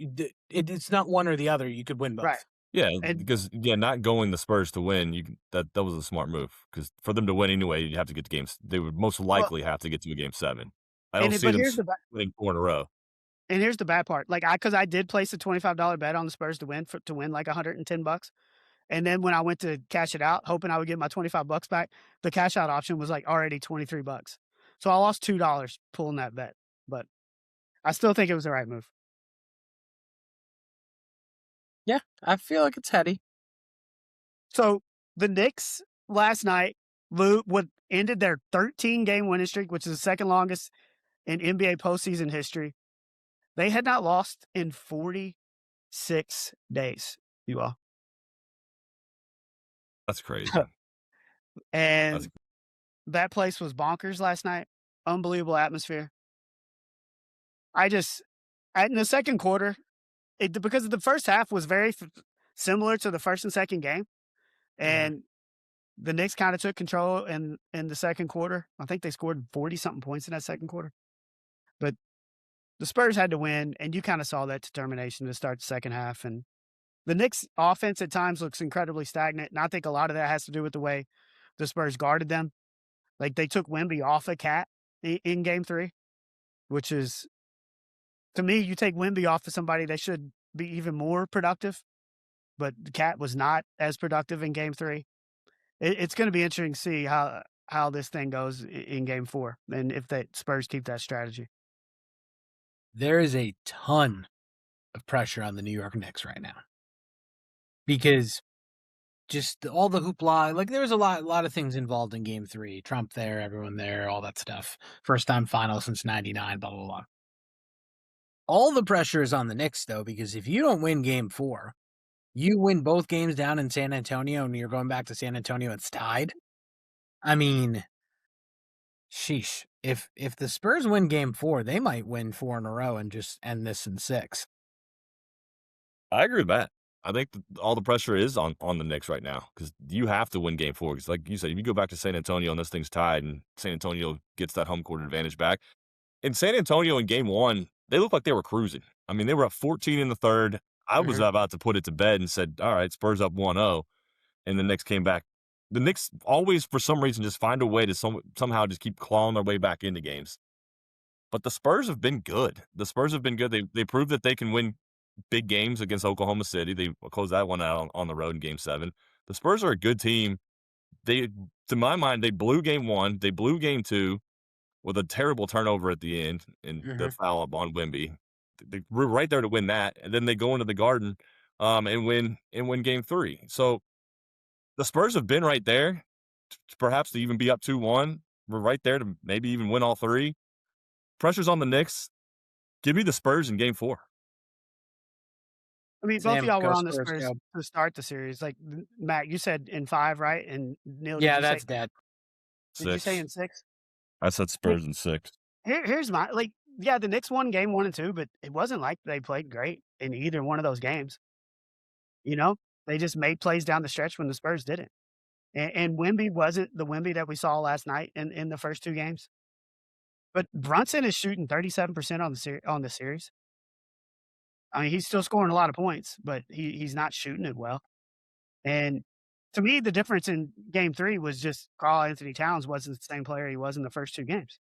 it's not one or the other, you could win right. both. Yeah, And because not going the Spurs to win, that was a smart move. Because for them to win anyway, you have to get to games. They would most well, likely have to get to a game 7. I don't and it, see but them here's the winning 4 in a row. and here's the bad part. Like because I did place a $25 bet on the Spurs to win like $110. And then when I went to cash it out, hoping I would get my $25 back, the cash out option was like already $23. So I lost $2 pulling that bet. But I still think it was the right move. Yeah, I feel like it's heady. So the Knicks last night ended their 13-game winning streak, which is the second longest in NBA postseason history. They had not lost in 46 days, you all. That's crazy. That's And that place was bonkers last night. Unbelievable atmosphere. I just in the second quarter, because the first half was very similar to the first and second game, Mhm. and the Knicks kind of took control in the second quarter. I think they scored 40 something points in that second quarter. But the Spurs had to win, and you kind of saw that determination to start the second half. And the Knicks offense at times looks incredibly stagnant, and I think a lot of that has to do with the way the Spurs guarded them. Like they took Wemby off of Cat in game 3, which is, to me, you take Wemby off of somebody that should be even more productive, but the Cat was not as productive in game 3. It's going to be interesting to see how this thing goes in game 4 and if the Spurs keep that strategy. There is a ton of pressure on the New York Knicks right now. Because just all the hoopla, like there was a lot of things involved in game 3. Trump there, everyone there, all that stuff. First time final since 99, blah, blah, blah. All the pressure is on the Knicks, though, because if you don't win game 4, you win both games down in San Antonio and you're going back to San Antonio, it's tied. I mean, sheesh. If the Spurs win game 4, they might win 4 in a row and just end this in 6. I agree with that. I think all the pressure is on the Knicks right now because you have to win game 4. Because like you said, if you go back to San Antonio and this thing's tied and San Antonio gets that home court advantage back. In San Antonio in game 1, they looked like they were cruising. I mean, they were up 14 in the third. I was Mhm. about to put it to bed and said, all right, Spurs up 1-0. And the Knicks came back. The Knicks always, for some reason, just find a way to somehow just keep clawing their way back into games. But the Spurs have been good. The Spurs have been good. They proved that they can win big games against Oklahoma City. They closed that one out on the road in game 7. The Spurs are a good team. They, to my mind, they blew game 1. They blew game 2 with a terrible turnover at the end and the Mhm. foul up on Wemby. They were right there to win that, and then they go into the Garden, and win game 3. So the Spurs have been right there, perhaps to even be up 2-1. We're right there to maybe even win all 3. Pressure's on the Knicks. Give me the Spurs in game 4. I mean, both of Sam, y'all were go on the Spurs, Spurs go. to start the series. Like Matt, you said in 5, right? And Neil, Yeah, that's dead. did you say 6. in 6? I said Here, Spurs in 6. here's my like. Yeah, the Knicks won game 1 and 2, but it wasn't like they played great in either one of those games. You know, they just made plays down the stretch when the Spurs didn't. And Wemby wasn't the Wemby that we saw last night in the first 2 games. But Brunson is shooting 37% on the series. I mean, he's still scoring a lot of points, but he's not shooting it well. And to me, the difference in game 3 was just Karl-Anthony Towns wasn't the same player he was in the first 2 games.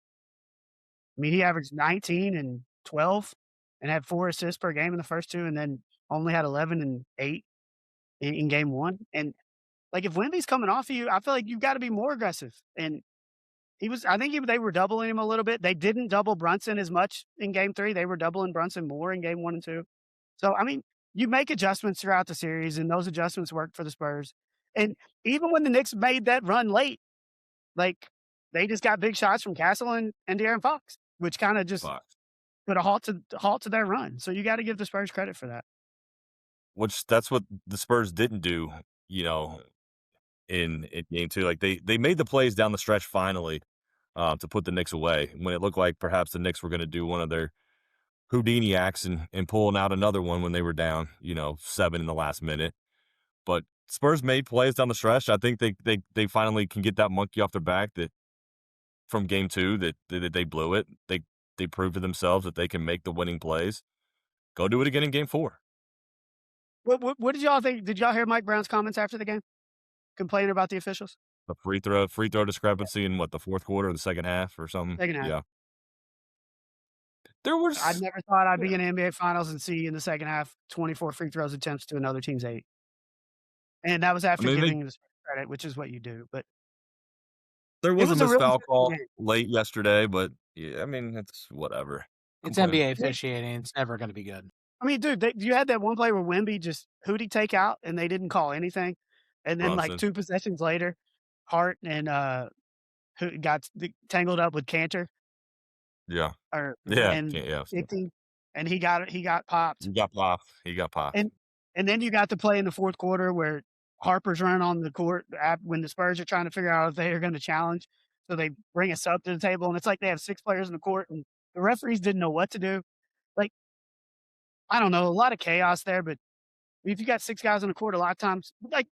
I mean, he averaged 19 and 12 and had 4 assists per game in the first 2 and then only had 11 and 8 in game 1. And, like, if Wemby's coming off of you, I feel like you've gotta be more aggressive. And they were doubling him a little bit. They didn't double Brunson as much in game 3. They were doubling Brunson more in game 1 and 2. So, I mean, you make adjustments throughout the series, and those adjustments worked for the Spurs. And even when the Knicks made that run late, like, they just got big shots from Castle and De'Aaron Fox, which kinda just Fuck. put a halt to their run. So you gotta give the Spurs credit for that. Which that's what the Spurs didn't do, you know, in game 2. Like, they made the plays down the stretch finally, to put the Knicks away when it looked like perhaps the Knicks were gonna do one of their Houdini acts and pulling out another one when they were down, 7 in the last minute. But Spurs made plays down the stretch. I think they finally can get that monkey off their back that from game 2 that they blew it. They proved to themselves that they can make the winning plays. Go do it again in game 4. What did y'all think? Did y'all hear Mike Brown's comments after the game? Complaining about the officials? The free throw discrepancy in what, the 4th quarter or the second half or something? Second half. Yeah. There I was never thought I'd yeah. be in the NBA finals and see in the second half 24 free throws attempts to another team's 8. And that was I after mean, giving the credit, which is what you do, but there it was a was a missed really foul physical call game. late yesterday, but, yeah, I mean, it's whatever. It's Complain NBA officiating. It's never going to be good. I mean, dude, you had that one play where Wemby just who'd he take out and they didn't call anything, and then, like, Brunson. 2 possessions later, Hart and, who got tangled up with Cantor Yeah. or Yeah, and can't yeah, so 15, and he got popped. he got popped. He got popped. And then you got the play in the 4th quarter where Harper's running on the court when the Spurs are trying to figure out if they are gonna challenge, so they bring a sub to the table, and it's like they have 6 players in the court, and the referees didn't know what to do. Like, I don't know, a lot of chaos there, but if you got 6 guys on the court, a lot of times, like,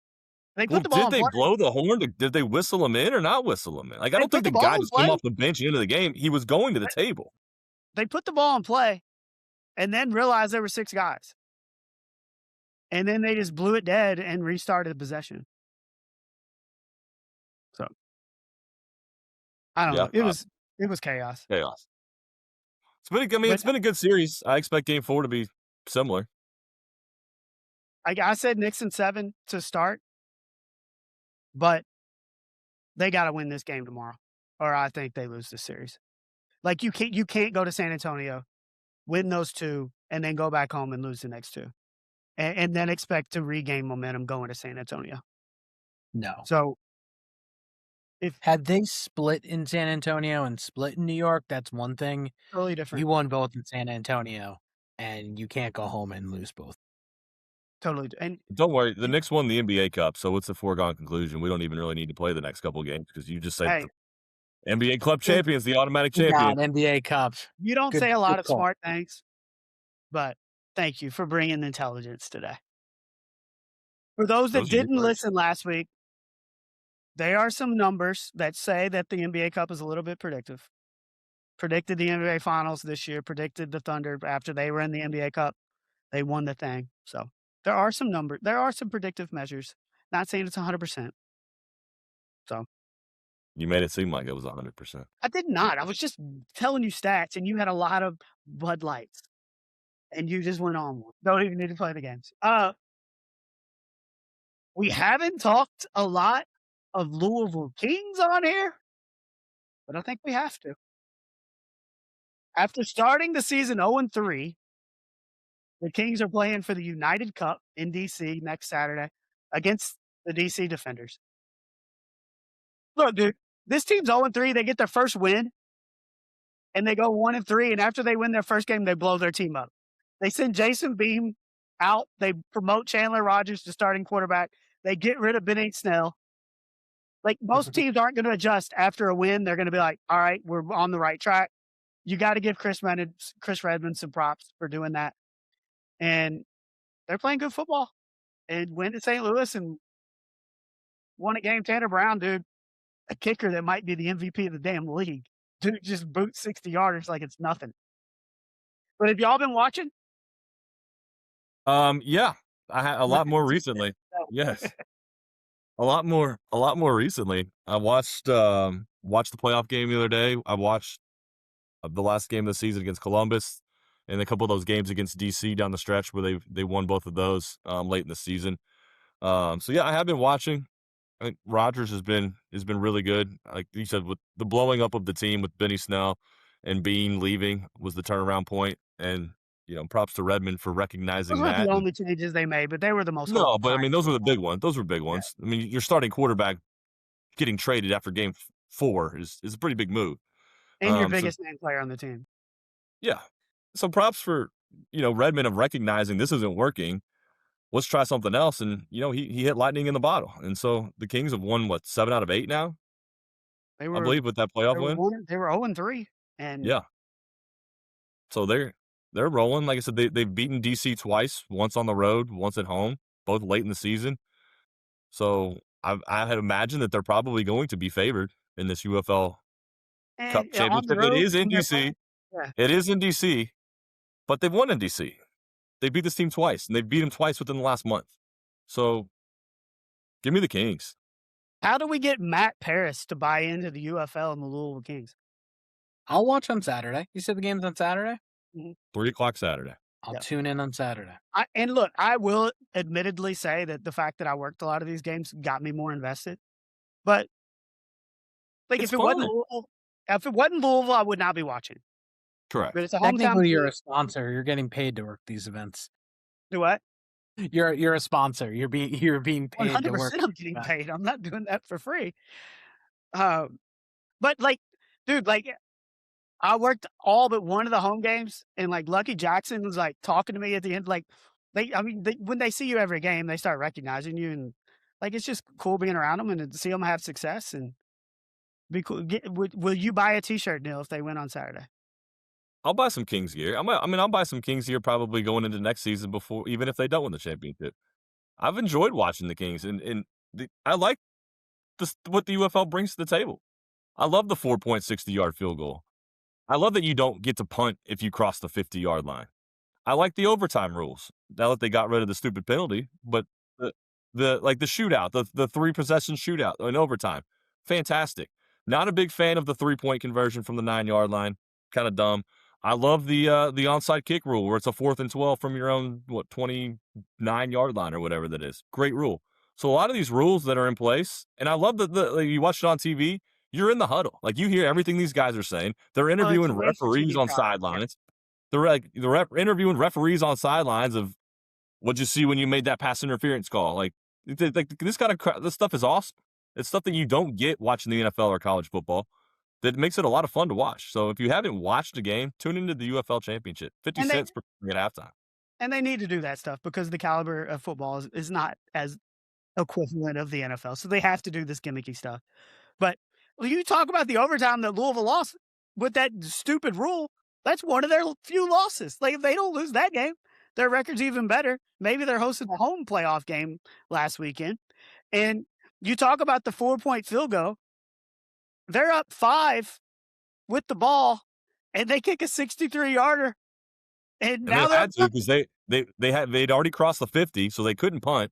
they Well, put the ball did in they play. blow the horn? Did they whistle him in or not whistle him in? Like, I They don't think put the the guy ball in just came play. off the bench into the game. He was going to the table. They put the ball in play and then realized there were 6 guys. And then they just blew it dead and restarted the possession. So, I don't Yeah, know. It was chaos. chaos. But It's been a good series. I expect game 4 to be similar. I said Knicks in 7 to start, but they gotta win this game tomorrow, or I think they lose this series. Like, you can't go to San Antonio, win those 2, and then go back home and lose the next 2, and then expect to regain momentum going to San Antonio. No. So, if Had they split in San Antonio and split in New York, that's one thing. totally different. You won both in San Antonio, and you can't go home and lose both. Totally and Don't worry, the and Knicks won the NBA Cup, so it's a foregone conclusion. We don't even really need to play the next couple games because you just said hey, the NBA Club dude, champion's the automatic We champion. got NBA Cup. you don't Good say a lot of call. smart things, but thank you for bringing intelligence today. For those that Those are your didn't words. listen last week, there are some numbers that say that the NBA Cup is a little bit predictive. Predicted the NBA Finals this year, predicted the Thunder after they were in the NBA Cup. They won the thing. So, there are some predictive measures. Not saying it's 100%. So, You made it seem like it was 100%. I did not. I was just telling you stats, and you had a lot of Bud Lights, and you just went on one. Don't even need to play the games. We haven't talked a lot of Louisville Kings on here, but I think we have to. After starting the season 0-3, the Kings are playing for the United Cup in DC next Saturday against the DC Defenders. Look, dude, this team's 0-3. They get their first win, and they go 1-3. And after they win their first game, they blow their team up. They send Jason Beam out. They promote Chandler Rogers to starting quarterback. They get rid of Benny Snell. Like, most teams aren't going to adjust after a win. They're going to be like, all right, we're on the right track. You got to give Chris Redmond some props for doing that. And they're playing good football. And went to St. Louis and won a game. Tanner Brown, dude, a kicker that might be the MVP of the damn league. Dude just boots 60 yarders like it's nothing. But have y'all been watching? Yeah, I had a lot more recently. Yes. A lot more recently. I watched the playoff game the other day. I watched the last game of the season against Columbus and a couple of those games against DC down the stretch where they won both of those late in the season. So yeah, I have been watching. I think Rodgers has been really good. Like you said, with the blowing up of the team with Benny Snell and Bean leaving was the turnaround point. And props to Redmond for Those recognizing weren't that. the only changes they made, but they were the most. No, but I mean those were the big ones. Those were big ones. I mean, your starting quarterback getting traded after game 4 is a pretty big move. And your So biggest name player on the team. yeah, so props for Redmond of recognizing this isn't working. Let's try something else, and he hit lightning in the bottle, and so the Kings have won 7 out of 8 now. They I were believe with that they playoff were win. they were 0-3, and Yeah, so they're rolling. Like I said, they've beaten DC twice, once on the road, once at home, both late in the season. So I had imagined that they're probably going to be favored in this UFL Cup On the championship. It road is in when they're DC. playing. Yeah. It is in DC, but they've won in DC. They beat this team twice, and they beat them twice within the last month. So give me the Kings. How do we get Matt Paris to buy into the UFL and the Louisville Kings? I'll watch on Saturday. You said the game's on Saturday? 3:00 Saturday. I'll Yeah. tune in on Saturday. And look, I will admittedly say that the fact that I worked a lot of these games got me more invested. But like It's if it wasn't fun. Louisville, I would not be watching. Correct. But it's a hometown Technically, you're team. a sponsor. You're getting paid to work these events. Do what? You're a sponsor. You're being paid to work. 100% I'm getting paid. I'm not doing that for free. But like, dude, like I worked all but one of the home games, and like Lucky Jackson was like talking to me at the end. Like, when they see you every game, they start recognizing you, and like it's just cool being around them and to see them have success and be cool. Will you buy a T-shirt, Neil, if they win on Saturday? I'll buy some Kings gear. I'll buy some Kings gear probably going into next season before, even if they don't win the championship. I've enjoyed watching the Kings, and I like what the UFL brings to the table. I love the 4.60-yard field goal. I love that you don't get to punt if you cross the 50-yard line. I like the overtime rules now that they got rid of the stupid penalty, but the shootout, the 3-possession shootout in overtime, fantastic. Not a big fan of the 3-point conversion from the 9-yard line, kind of dumb. I love the onside kick rule where it's a 4th and 12 from your own 29-yard line or whatever that is. Great rule. So a lot of these rules that are in place, and I love that like, you watch it on TV. You're in the huddle, like you hear everything these guys are saying. They're interviewing referees on sidelines. They're interviewing referees on sidelines of what'd you see when you made that pass interference call. Like this this stuff is awesome. It's stuff that you don't get watching the NFL or college football. That makes it a lot of fun to watch. So if you haven't watched a game, tune into the UFL Championship. 50 cents per at halftime. And they need to do that stuff because the caliber of football is not as equivalent of the NFL. So they have to do this gimmicky stuff. But you talk about the overtime that Louisville lost with that stupid rule. That's one of their few losses. Like if they don't lose that game, their record's even better. Maybe they're hosting a home playoff game last weekend. And you talk about the 4-point field goal. They're up 5 with the ball, and they kick a 63-yarder. And now they had to because they'd already crossed the 50, so they couldn't punt.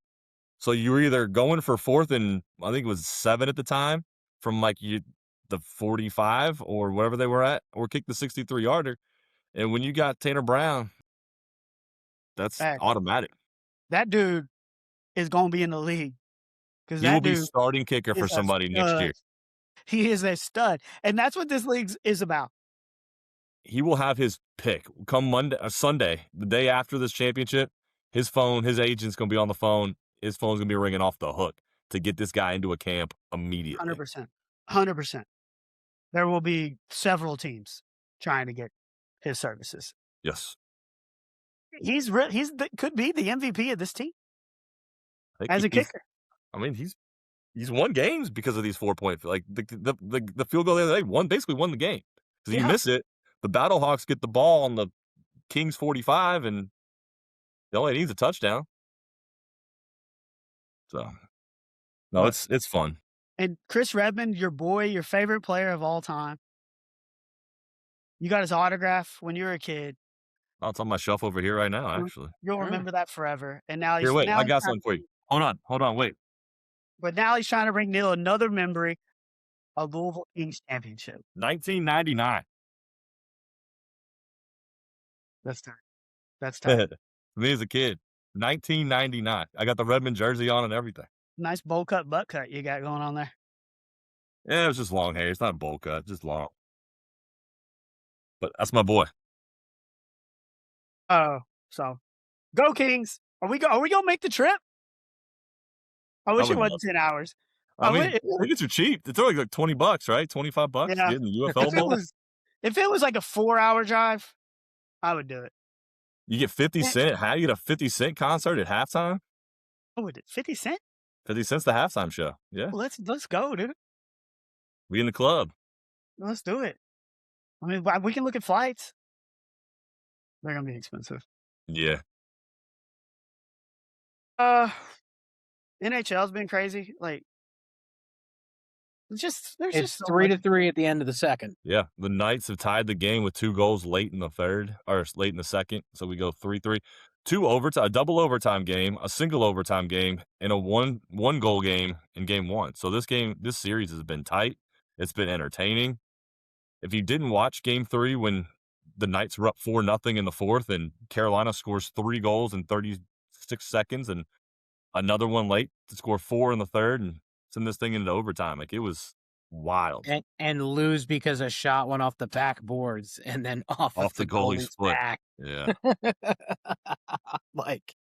So you were either going for 4th and I think it was 7 at the time from the 45 or whatever they were at, or kick the 63-yarder. And when you got Tanner Brown, that's automatic. That dude is going to be in the league because he will be starting kicker for somebody next year. He is a stud, and that's what this league is about. He will have his pick come Sunday, the day after this championship. His agent's going to be on the phone. His phone's going to be ringing off the hook to get this guy into a camp immediately. 100%. There will be several teams trying to get his services. Yes. Could be the MVP of this team as a kicker. He's won games because of these 4-point, like the field goal the other day basically won the game because you miss it. The Battlehawks get the ball on the Kings 45 and they only needs a touchdown. So no, it's fun. And Chris Redmond, your boy, your favorite player of all time. You got his autograph when you were a kid. Oh, it's on my shelf over here right now, actually. You'll remember that forever. And now here, wait, I got something for you. Hold on, wait. But now he's trying to bring Neil another memory of Louisville Kings championship. 1999. That's tight. Me as a kid. 1999. I got the Redmond jersey on and everything. Nice bowl cut, butt cut you got going on there. Yeah, it was just long hair. It's not a bowl cut, just long. But that's my boy. Oh, so go Kings. Are we gonna make the trip? I wish it wasn't 10 hours. Tickets are cheap. It's only like $20, right? $25 Yeah. getting the UFL bowl. If it was like a 4-hour drive, I would do it. You get 50 cent. How you get a 50 cent concert at halftime? Oh, 50 cent? 50 cents the halftime show. Yeah. Well, let's go, dude. We in the club. Let's do it. I mean, we can look at flights. They're gonna be expensive. Yeah. NHL's been crazy. Like, There's It's just so much. 3-3 at the end of the second. Yeah, the Knights have tied the game with 2 goals late in the third or late in the second, so we go 3-3. 2 overtime, a double overtime game, a single overtime game, and a one goal game in game 1. So this series has been tight. It's been entertaining. If you didn't watch game 3 when the Knights were up 4-0 in the fourth and Carolina scores 3 goals in 36 seconds and another one late to score 4 in the third and send this thing into overtime, like, it was wild. And lose because a shot went off the backboards and then off of Off the the goalie's goalie's foot. back. Yeah. Like,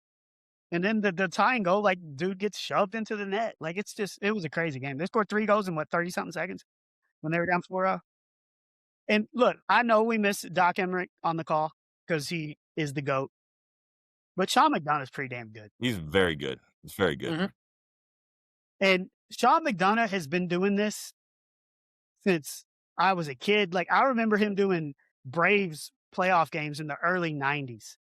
And then the tying goal, like, dude gets shoved into the net. Like, it was a crazy game. They scored 3 goals in, what, 30-something seconds when they were down 4-0? And look, I know we miss Doc Emmerich on the call because he is the GOAT, but Sean McDonough's pretty damn good. He's very good. He's very good. Mhm. And Sean McDonough has been doing this since I was a kid. Like, I remember him doing Braves playoff games in the early 90s.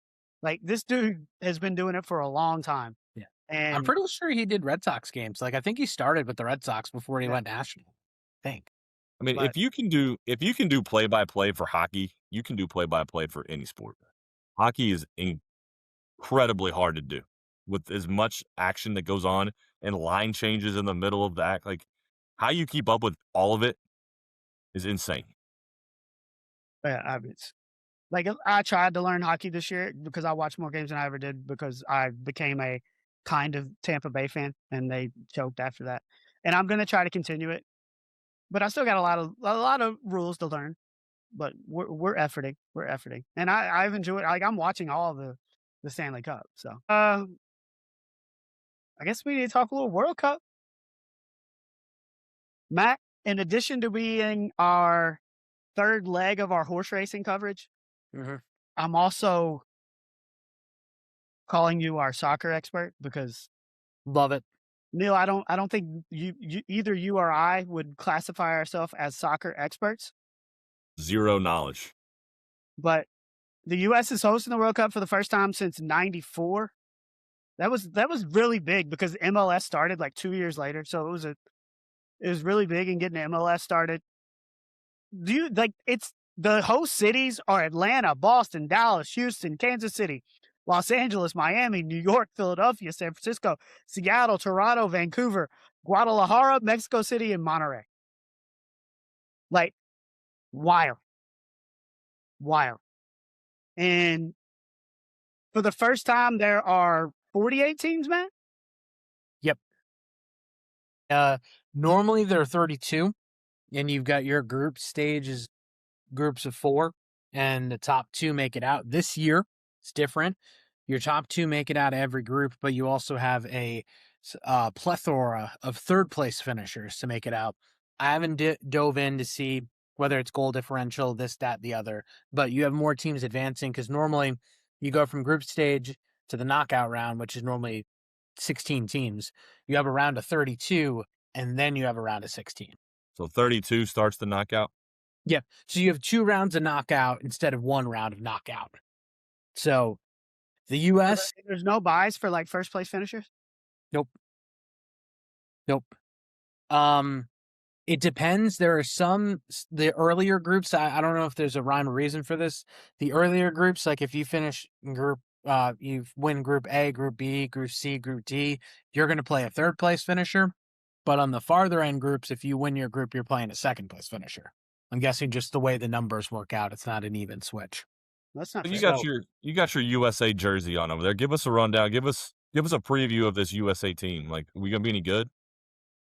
Like, this dude has been doing it for a long time. Yeah. And I'm pretty sure he did Red Sox games. Like, I think he started with the Red Sox before he Yeah. went national. I think. I mean, But- if you can do play-by-play for hockey, you can do play-by-play for any sport. Hockey is incredibly hard to do with as much action that goes on and line changes in the middle of the act. Like, how you keep up with all of it is insane. Yeah, I mean, like, I tried to learn hockey this year because I watched more games than I ever did because I became a kind of Tampa Bay fan, and they choked after that. And I'm gonna try to continue it, but I still got a lot of rules to learn. But we're efforting, and I've enjoyed. Like, I'm watching all of the Stanley Cup. So I guess we need to talk a little World Cup. Matt, in addition to being our third leg of our horse racing coverage, Mhm. I'm also calling you our soccer expert because Love it. Neil, I don't think either you or I would classify ourselves as soccer experts, Zero knowledge. but the U.S. is hosting the World Cup for the first time since '94. That was really big because MLS started like 2 years later, so it was really big in getting the MLS started. Do you like it's the host cities are Atlanta, Boston, Dallas, Houston, Kansas City, Los Angeles, Miami, New York, Philadelphia, San Francisco, Seattle, Toronto, Vancouver, Guadalajara, Mexico City, and Monterrey. Like, wild. Wild. And for the first time, there are 48 teams, man. Yep. Normally there are 32, and you've got your group stages, groups of 4, and the top 2 make it out. This year, it's different. Your top 2 make it out of every group, but you also have a plethora of third-place finishers to make it out. I haven't dove in to see whether it's goal differential, this, that, the other, but you have more teams advancing because normally you go from group stage to the knockout round, which is normally 16 teams. You have a round of 32, and then you have a round of 16. So 32 starts the knockout. Yeah. So you have 2 rounds of knockout instead of 1 round of knockout. So the U.S. There's no buys for like first place finishers. Nope. It depends. There are the earlier groups. I don't know if there's a rhyme or reason for this. The earlier groups, like if you finish in group, you win Group A, Group B, Group C, Group D, you're going to play a third place finisher. But on the farther end groups, if you win your group, you're playing a second place finisher. I'm guessing just the way the numbers work out, it's not an even switch. That's not So fair. you got your USA jersey on over there. Give us a rundown. Give us a preview of this USA team. Like, are we gonna be any good?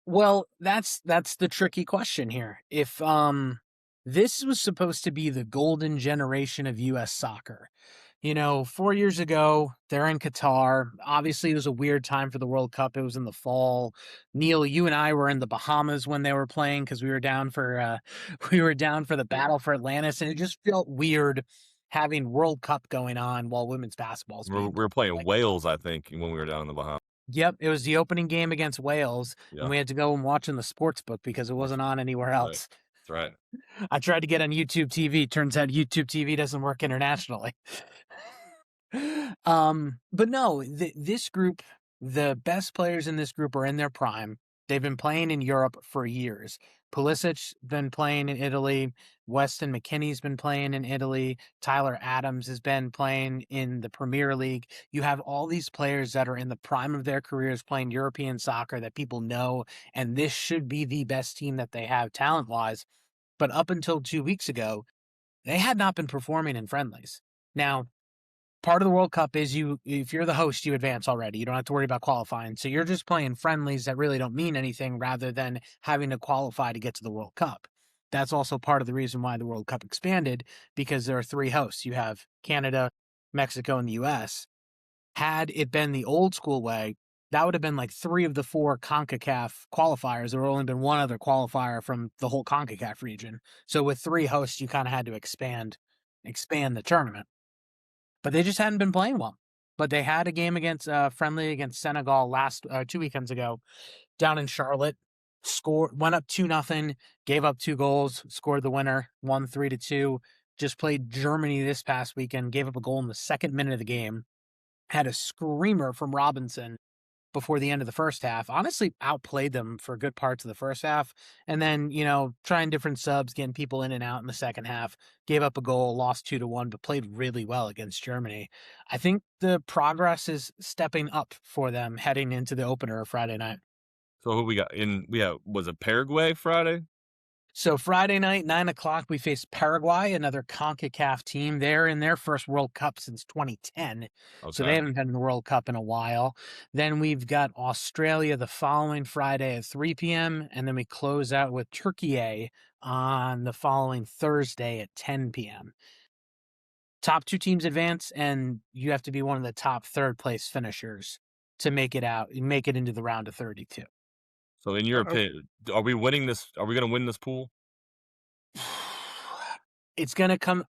Well, that's the tricky question here. If this was supposed to be the golden generation of US soccer. 4 years ago, they're in Qatar. Obviously, it was a weird time for the World Cup. It was in the fall. Neil, you and I were in the Bahamas when they were playing because we were down for the battle for Atlantis, and it just felt weird having World Cup going on while women's basketball's We being were playing played. Wales, I think, when we were down in the Bahamas. Yep, it was the opening game against Wales, Yeah. and we had to go and watch in the sports book because it wasn't on anywhere else. That's right. I tried to get on YouTube TV. Turns out YouTube TV doesn't work internationally. But no, this group, the best players in this group are in their prime. They've been playing in Europe for years. Pulisic's been playing in Italy. Weston McKennie's been playing in Italy. Tyler Adams has been playing in the Premier League. You have all these players that are in the prime of their careers playing European soccer that people know, and this should be the best team that they have talent-wise. But up until 2 weeks ago, they had not been performing in friendlies. Now, part of the World Cup is if you're the host, you advance already. You don't have to worry about qualifying. So you're just playing friendlies that really don't mean anything rather than having to qualify to get to the World Cup. That's also part of the reason why the World Cup expanded, because there are 3 hosts. You have Canada, Mexico, and the US. Had it been the old school way, that would have been like 3 of the 4 CONCACAF qualifiers. There would only been 1 other qualifier from the whole CONCACAF region. So with 3 hosts, you kind of had to expand the tournament. But they just hadn't been playing well. But they had a game against friendly against Senegal 2 weekends ago down in Charlotte. Went up 2-0, gave up 2 goals, scored the winner, won 3-2. Just played Germany this past weekend, gave up a goal in the 2nd minute of the game. Had a screamer from Robinson before the end of the first half. Honestly, outplayed them for good parts of the first half. And then, trying different subs, getting people in and out in the second half. Gave up a goal, lost 2-1, but played really well against Germany. I think the progress is stepping up for them heading into the opener Friday night. So who we got was it Paraguay Friday? So Friday night, 9:00, we face Paraguay, another CONCACAF team. They're in their first World Cup since 2010. So they Okay. haven't been in the World Cup in a while. Then we've got Australia the following Friday at 3 p.m. And then we close out with Turkey on the following Thursday at 10 p.m. Top 2 teams advance, and you have to be one of the top 3rd place finishers to make it into the round of 32. So in your Are opinion, are we winning this? Are we going to win this pool?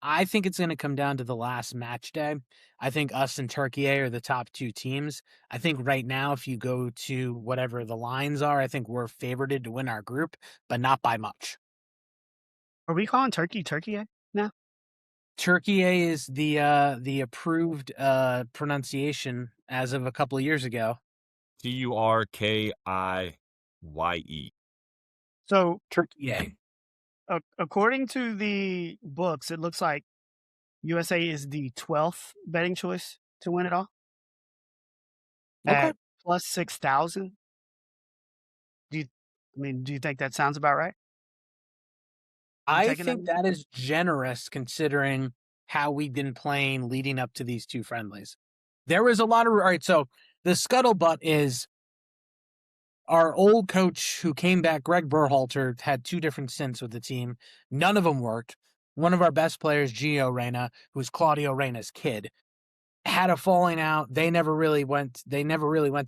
I think it's gonna come down to the last match day. I think us and Turkey are the top 2 teams. I think right now, if you go to whatever the lines are, I think we're favored to win our group, but not by much. we calling Turkey now? Turkey is the approved pronunciation as of a couple of years ago. Turkiye. So, Turkey. according to the books, it looks like USA is the 12th betting choice to win it all Okay. at plus 6,000. Do you think that sounds about right? You I taking that? think that is generous considering how we've been playing leading up to these 2 friendlies. There was a lot of all right, so the scuttlebutt is our old coach who came back, Greg Berhalter, had 2 different stints with the team. None of them worked. One of our best players, Gio Reyna, who's Claudio Reyna's kid, had a falling out. They never really went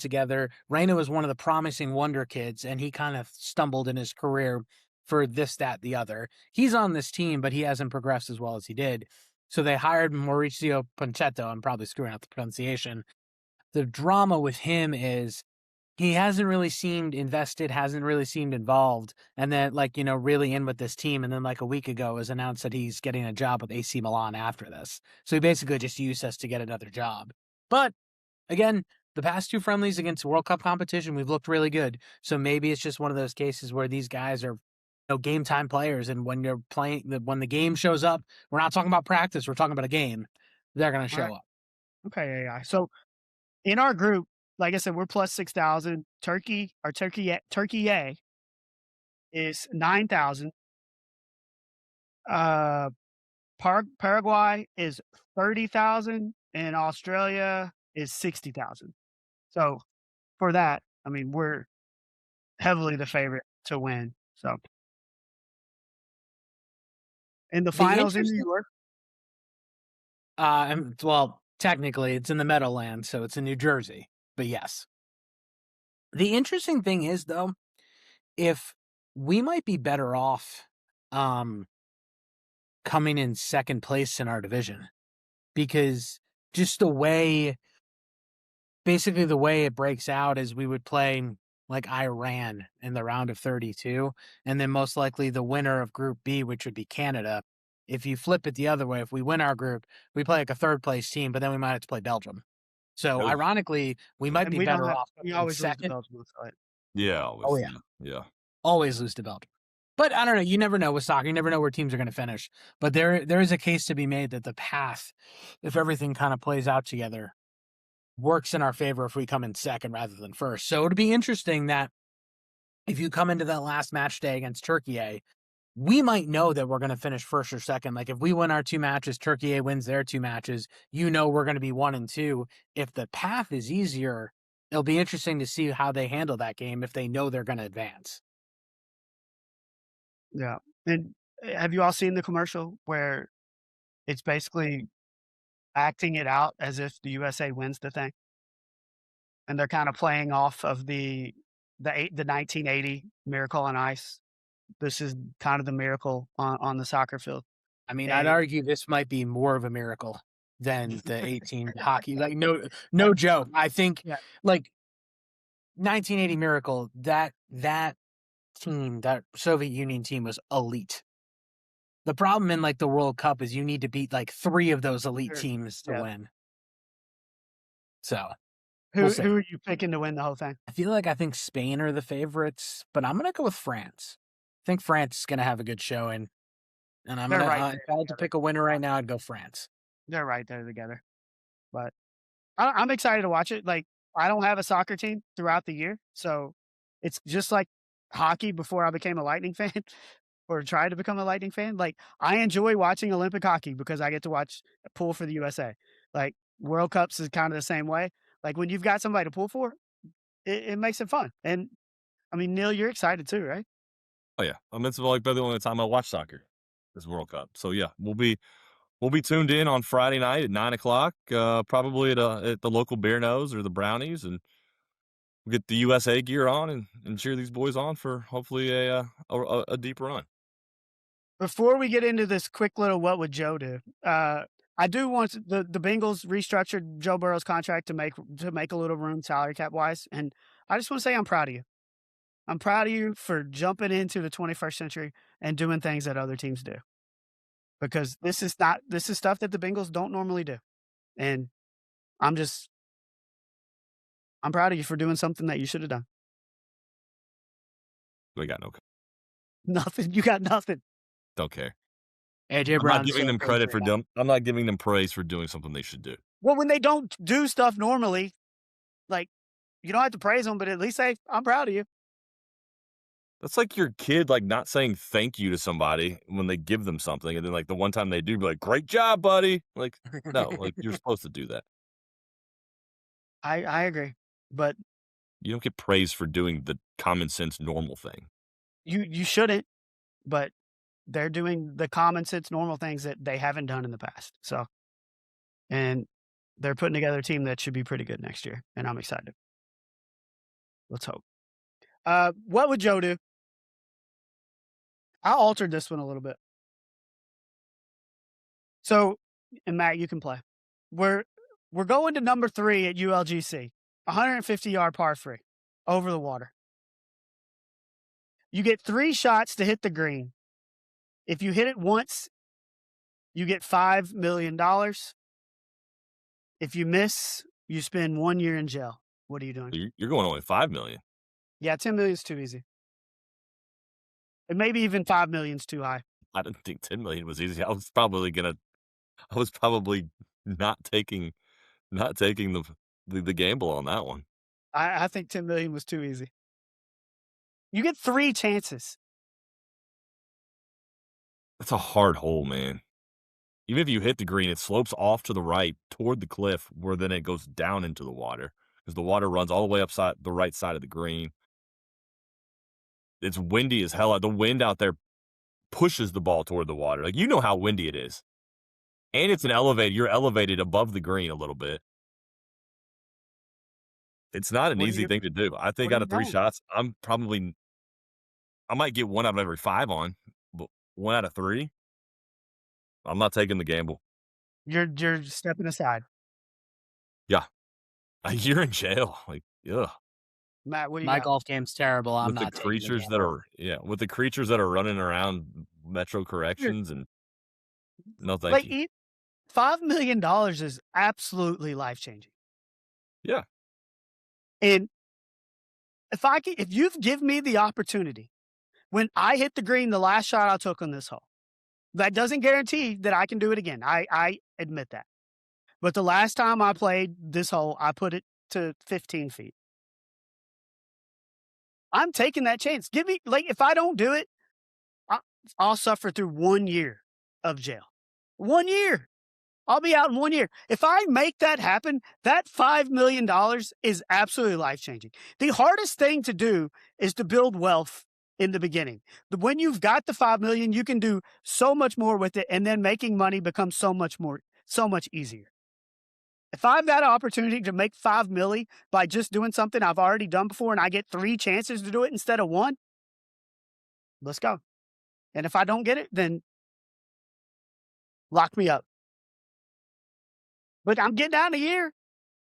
together. Reyna was one of the promising wonder kids, and he kind of stumbled in his career for this, that, the other. He's on this team, but he hasn't progressed as well as he did. So they hired Mauricio Poncetto. I'm probably screwing up the pronunciation. The drama with him is he hasn't really seemed invested, hasn't really seemed involved, and then really in with this team. And then a week ago, it was announced that he's getting a job with AC Milan after this. So he basically just used us to get another job. But again, the past 2 friendlies against World Cup competition, we've looked really good. So maybe it's just one of those cases where these guys are game time players, and when you're playing, when the game shows up, we're not talking about practice, we're talking about a game. They're going to All right. show up. Okay, yeah. So in our group, like I said, we're plus 6,000. Turkey A is 9,000. Paraguay is 30,000, and Australia is 60,000. So for that, we're heavily the favorite to win. So in the The finals in New interesting, York, well, technically it's in the Meadowlands, so it's in New Jersey, but yes. The interesting thing is, though, if we might be better off coming in 2nd place in our division, because just basically the way it breaks out is we would play like Iran in the round of 32, and then most likely the winner of Group B, which would be Canada. If you flip it the other way, if we win our group, we play like a 3rd place team, but then we might have to play Belgium. So Oof. ironically, we might and be we don't better have off we in always lose to 2nd. Belgium. So Yeah, Oh, always. yeah. Yeah, yeah. Always lose to Belgium. But I don't know, you never know with soccer, you never know where teams are gonna finish. But there is a case to be made that the path, if everything kinda plays out together, works in our favor if we come in second rather than first. So it'd be interesting that if you come into that last match day against Turkey, we might know that we're going to finish first or second. Like if we win our 2 matches, Turkey wins their 2 matches, we're going to be 1 and 2. If the path is easier, it'll be interesting to see how they handle that game if they know they're going to advance. Yeah. And have you all seen the commercial where it's basically acting it out as if the USA wins the thing? And they're kind of playing off of the 1980 Miracle on Ice. This is kind of the miracle on the soccer field. I mean, I'd And argue this might be more of a miracle than the 18 hockey. Like no joke. I think yeah, like 1980 Miracle, that team, that Soviet Union team was elite. The problem in like the World Cup is you need to beat like 3 of those elite sure. teams to Yeah. win. So we'll Who see. are you picking to win the whole thing? I think Spain are the favorites, but I'm gonna go with France. I think France is gonna have a good showing, and I'm They're gonna right if there I had to together. pick a winner right now, I'd go France. They're right there together. But I'm excited to watch it. Like, I don't have a soccer team throughout the year, so it's just like hockey before I became a Lightning fan or tried to become a Lightning fan. Like, I enjoy watching Olympic hockey because I get to watch pull for the USA. Like, World Cups is kind of the same way. Like, when you've got somebody to pull for, it makes it fun. And I mean, Neil, you're excited too, right? Oh yeah, I mean, it's like the only time I watch soccer, this World Cup. So yeah, we'll be tuned in on Friday night at 9 o'clock, probably at the local Beer Nose or the Brownies, and we'll get the USA gear on and cheer these boys on for hopefully a deep run. Before we get into this quick little what would Joe do, I do want the Bengals restructured Joe Burrow's contract to make a little room salary cap wise, and I just want to say I'm proud of you. I'm proud of you for jumping into the 21st century and doing things that other teams do because this is stuff that the Bengals don't normally do, and I'm just I'm proud of you for doing something that you should have done. We got no, Nothing, you got nothing. don't care. AJ I'm not Brown giving still a them credit Patriot for now. I'm not giving them praise for doing something they should do. Well, when they don't do stuff normally, like you don't have to praise them, but at least say I'm proud of you. That's like your kid, like, not saying thank you to somebody when they give them something, and then, like, the one time they do, be like, "Great job, buddy." Like, no, like, you're supposed to do that. I agree, but You don't get praise for doing the common sense normal thing. you shouldn't. But they're doing the common sense normal things that they haven't done in the past. So, and they're putting together a team that should be pretty good next year, and I'm excited. Let's hope. What would Joe do? I altered this one a little bit. So, and Matt, you can play. We're we're going to number 3 at ULGC, 150-yard par 3 over the water. You get 3 shots to hit the green. If you hit it once, you get $5 million. If you miss, you spend 1 year in jail. What are you doing? You're going only 5,000,000. Yeah, 10 million is too easy. And maybe even 5 million is too high. I didn't think 10,000,000 was easy. I was probably not taking the gamble on that one. I think 10 million was too easy. You get 3 chances. That's a hard hole, man. Even if you hit the green, it slopes off to the right toward the cliff where then it goes down into the water because the water runs all the way upside the right side of the green. It's windy as hell. The wind out there pushes the ball toward the water. Like, you know how windy it is. And it's an elevated you're elevated above the green a little bit. It's not an What are easy you thing to do. I think what are out you of 3 doing? shots, I might get 1 out of every 5 on, but 1 out of 3, I'm not taking the gamble. You're stepping aside. Yeah. You're in jail. Like, ugh. Matt, what do you My got? golf game's terrible. I'm With the not taking the creatures that gamble. are with the creatures that are running around metro Sure. corrections and no, thank Like, you. $5 million is absolutely life changing. Yeah. And if you've given me the opportunity when I hit the green the last shot I took on this hole, that doesn't guarantee that I can do it again. I admit that. But the last time I played this hole, I put it to 15 feet. I'm taking that chance. Give me like if I don't do it, I, I'll suffer through 1 year of jail. 1 year. I'll be out in 1 year. If I make that happen, that $5 million is absolutely life changing. The hardest thing to do is to build wealth in the beginning. When you've got the 5 million, you can do so much more with it, and then making money becomes so much easier. If I've got an opportunity to make 5 million by just doing something I've already done before, and I get 3 chances to do it instead of one, let's go. And if I don't get it, then lock me up. But I'm getting out of here.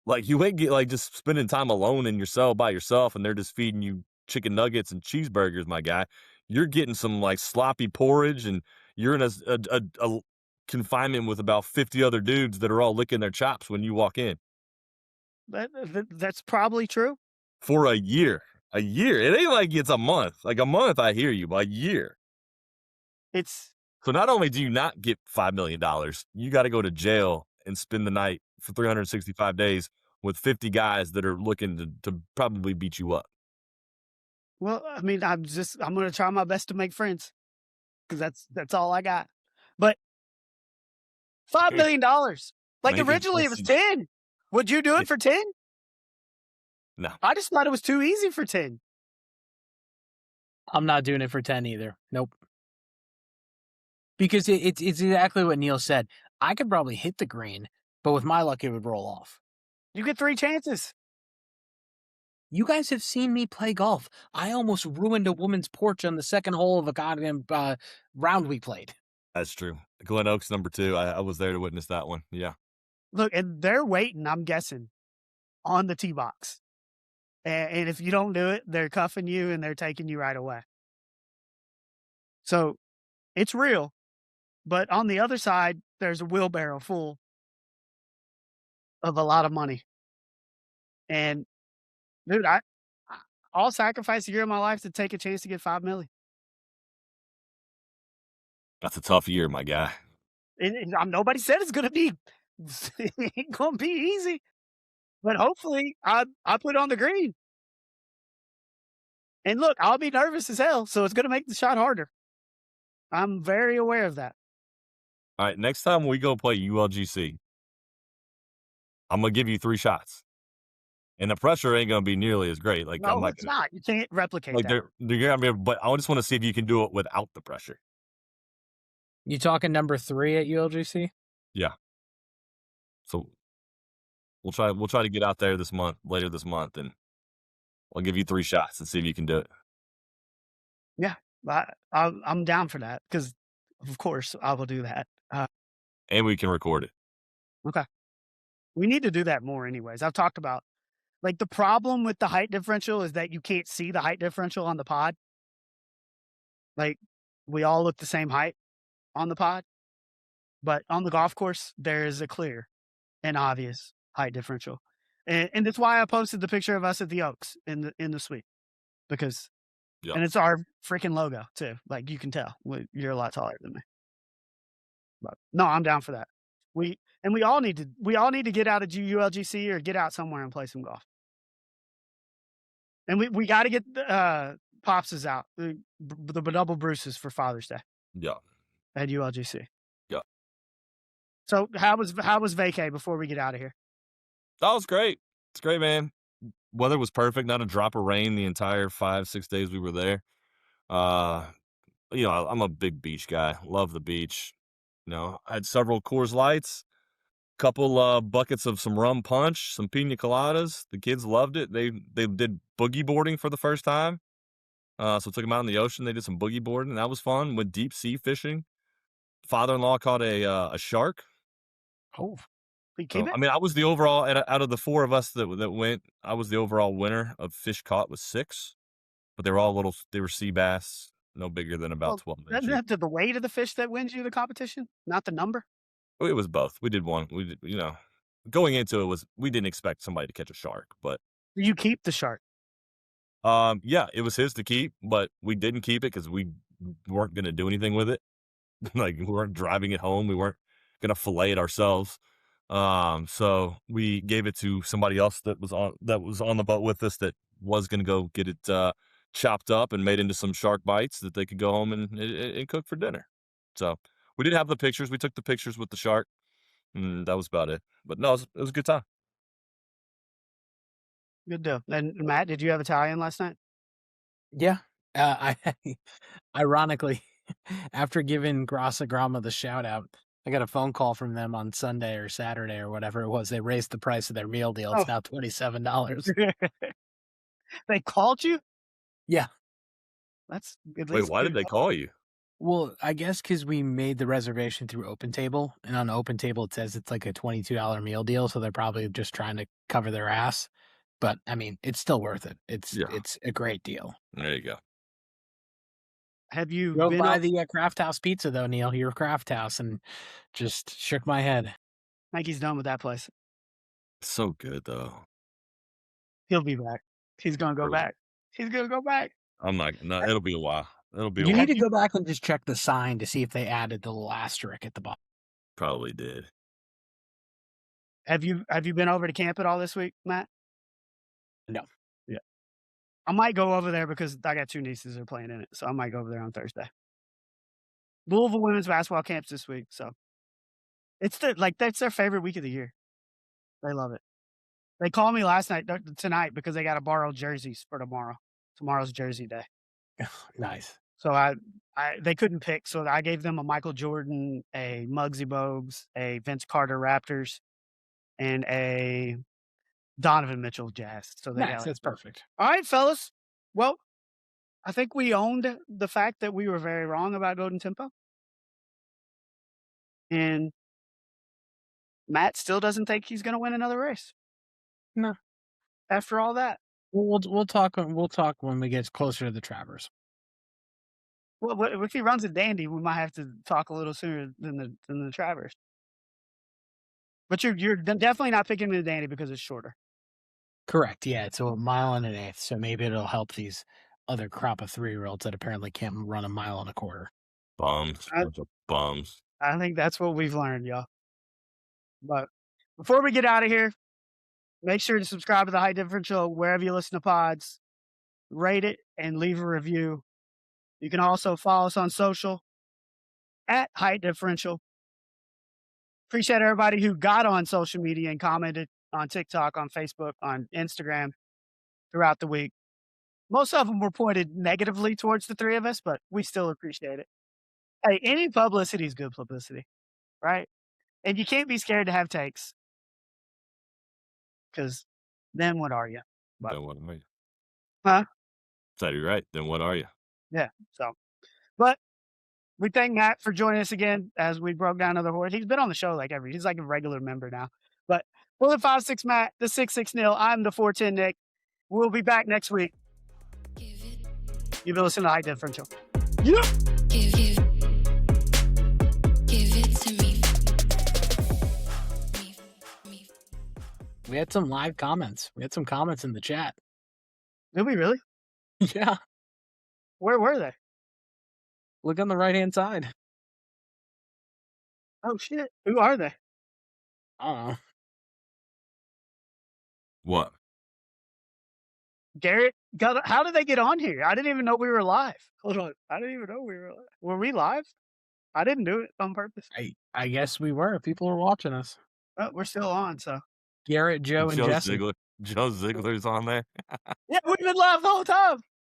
Like, you ain't get like just spending time alone in your cell by yourself, and they're just feeding you chicken nuggets and cheeseburgers, my guy. You're getting some like sloppy porridge, and you're in a confinement with about 50 other dudes that are all licking their chops when you walk in That's probably true. for a year. A year. It ain't like it's a month. Like a month, I hear you, but a year. It's So not only do you not get $5 million, you got to go to jail and spend the night for 365 days with 50 guys that are looking to probably beat you up. well, I mean, I'm gonna try my best to make friends because that's all I got. But $5 million. Like Maybe originally it was listen, 10. Would you do it for 10? no. I just thought it was too easy for 10. I'm not doing it for 10 either. Nope. Because it's exactly what Neil said. I could probably hit the green, but with my luck, it would roll off. You get 3 chances. You guys have seen me play golf. I almost ruined a woman's porch on the second hole of a goddamn round we played. That's true. Glen Oaks #2. I was there to witness that one. Yeah. Look, and they're waiting, I'm guessing, on the tee box. And if you don't do it, they're cuffing you and they're taking you right away. So it's real. But on the other side, there's a wheelbarrow full of a lot of money. And dude, I'll sacrifice a year of my life to take a chance to get 5 million. That's a tough year, my guy. And nobody said it's gonna be it ain't gonna be easy. But hopefully I put it on the green. And look, I'll be nervous as hell, so it's gonna make the shot harder. I'm very aware of that. All right. Next time we go play ULGC, I'm going to give you 3 shots. And the pressure ain't going to be nearly as great. Like, I'm No, not it's gonna, not. You can't replicate like, that. they're going to be, but I just want to see if you can do it without the pressure. You talking number 3 at ULGC? Yeah. So we'll try to get out there later this month, and I'll give you 3 shots and see if you can do it. Yeah, I'm down for that because, of course, I will do that. And we can record it. Okay. We need to do that more anyways. I've talked about like the problem with the height differential is that you can't see the height differential on the pod. Like we all look the same height on the pod, but on the golf course, there is a clear and obvious height differential. And that's why I posted the picture of us at the Oaks in the suite because Yeah. and it's our freaking logo too. Like you can tell you're a lot taller than me. But no, I'm down for that. We all need to get out of ULGC or get out somewhere and play some golf. And we got to get the Popses out, the double Bruces for Father's Day Yeah. at ULGC. Yeah. So how was vacay before we get out of here? That was great. It's great, man. Weather was perfect. Not a drop of rain the entire 5-6 days we were there. I'm a big beach guy. Love the beach. I had several Coors Lights, couple buckets of some rum punch, some pina coladas. The kids loved it. They did boogie boarding for the first time. So took them out in the ocean. They did some boogie boarding. That was fun. Went deep sea fishing. Father-in-law caught a shark. Oh, we keep So, it. I mean, I was the overall out of the 4 of us that went. I was the overall winner of fish caught with 6, but they were all little. They were sea bass, no bigger than about 12 Isn't inches. that the weight of the fish that wins you the competition, not the number? It was both. We did one. We did, going into it we didn't expect somebody to catch a shark, but You keep the shark. Yeah, it was his to keep, but we didn't keep it because we weren't gonna do anything with it. Like, we weren't driving it home, we weren't gonna fillet it ourselves. So we gave it to somebody else that was on the boat with us that was gonna go get it, chopped up and made into some shark bites that they could go home and cook for dinner. So, we did have the pictures, we took the pictures with the shark, and that was about it. But no, it was a good time. Good deal. And Matt, did you have Italian last night? Yeah. I ironically, after giving Grassa Grama the shout out, I got a phone call from them on Sunday or Saturday or whatever it was. They raised the price of their meal deal. Oh, It's now $27. they called you? Yeah. That's at Wait, least why did good. they call you? Well, I guess because we made the reservation through OpenTable, and on OpenTable it says it's like a $22 meal deal, so they're probably just trying to cover their ass. But I mean, it's still worth it. It's Yeah, it's a great deal. there you go. Have you Drove been by up? the Craft House Pizza though, Neil, your Craft House, and just shook my head. I think he's done with that place. So good, though. He'll be back. He's gonna go Really. back. He's gonna go back. I'm not no, it'll be a while. It'll be a You while. need Have to you go back and just check the sign to see if they added the little asterisk at the bottom. Probably did. have you been over to camp at all this week, Matt? No. Yeah. I might go over there because I got 2 nieces that are playing in it, so I might go over there on Thursday. Louisville women's basketball camps this week, so it's that's their favorite week of the year. They love it. They called me last night tonight because they gotta borrow jerseys for tomorrow. Tomorrow's jersey day. Nice. So they couldn't pick, so I gave them a Michael Jordan, a Muggsy Bogues, a Vince Carter Raptors, and a Donovan Mitchell Jazz. So they got Nice. like That's perfect. all right, fellas. Well, I think we owned the fact that we were very wrong about Golden Tempo. And Matt still doesn't think he's gonna win another race No. after all that. We'll talk. We'll talk when we get closer to the Travers. Well, if he runs a dandy, we might have to talk a little sooner than the Travers. But you're definitely not picking the dandy because it's shorter. Correct. Yeah, it's a mile and an eighth, so maybe it'll help these other crop of 3-year-olds that apparently can't run a mile and a quarter. Bums. I Bunch of bums. I think that's what we've learned, y'all. But before we get out of here, make sure to subscribe to the High Differential wherever you listen to pods. Rate it and leave a review. You can also follow us on social at Height Differential. Appreciate everybody who got on social media and commented on TikTok, on Facebook, on Instagram throughout the week. Most of them were pointed negatively towards the 3 of us, but we still appreciate it. Hey, any publicity is good publicity, right? And you can't be scared to have takes because then what are you? But, Then what are you? huh? Said you're right. Then what are you? Yeah. So, but we thank Matt for joining us again as we broke down another horse. He's been on the show he's like a regular member now. But for the 5-6 Matt, the 6-6 Neil, I'm the 410 Nick. We'll be back next week. You've been listening to High Differential. Yeah. Give it to me. We had some live comments. We had some comments in the chat. Did we really? Yeah. Where were they? Look on the right-hand side. Oh shit. Who are they? I don't know. What? Garrett, how did they get on here? I didn't even know we were live. Hold on. I didn't even know we were live. Were we live? I didn't do it on purpose. I guess we were. People are watching us. Oh, we're still on, so. Garrett, Joe, and Joe Jesse. Ziegler. Joe Ziegler's on there. Yeah, we've been live the whole time.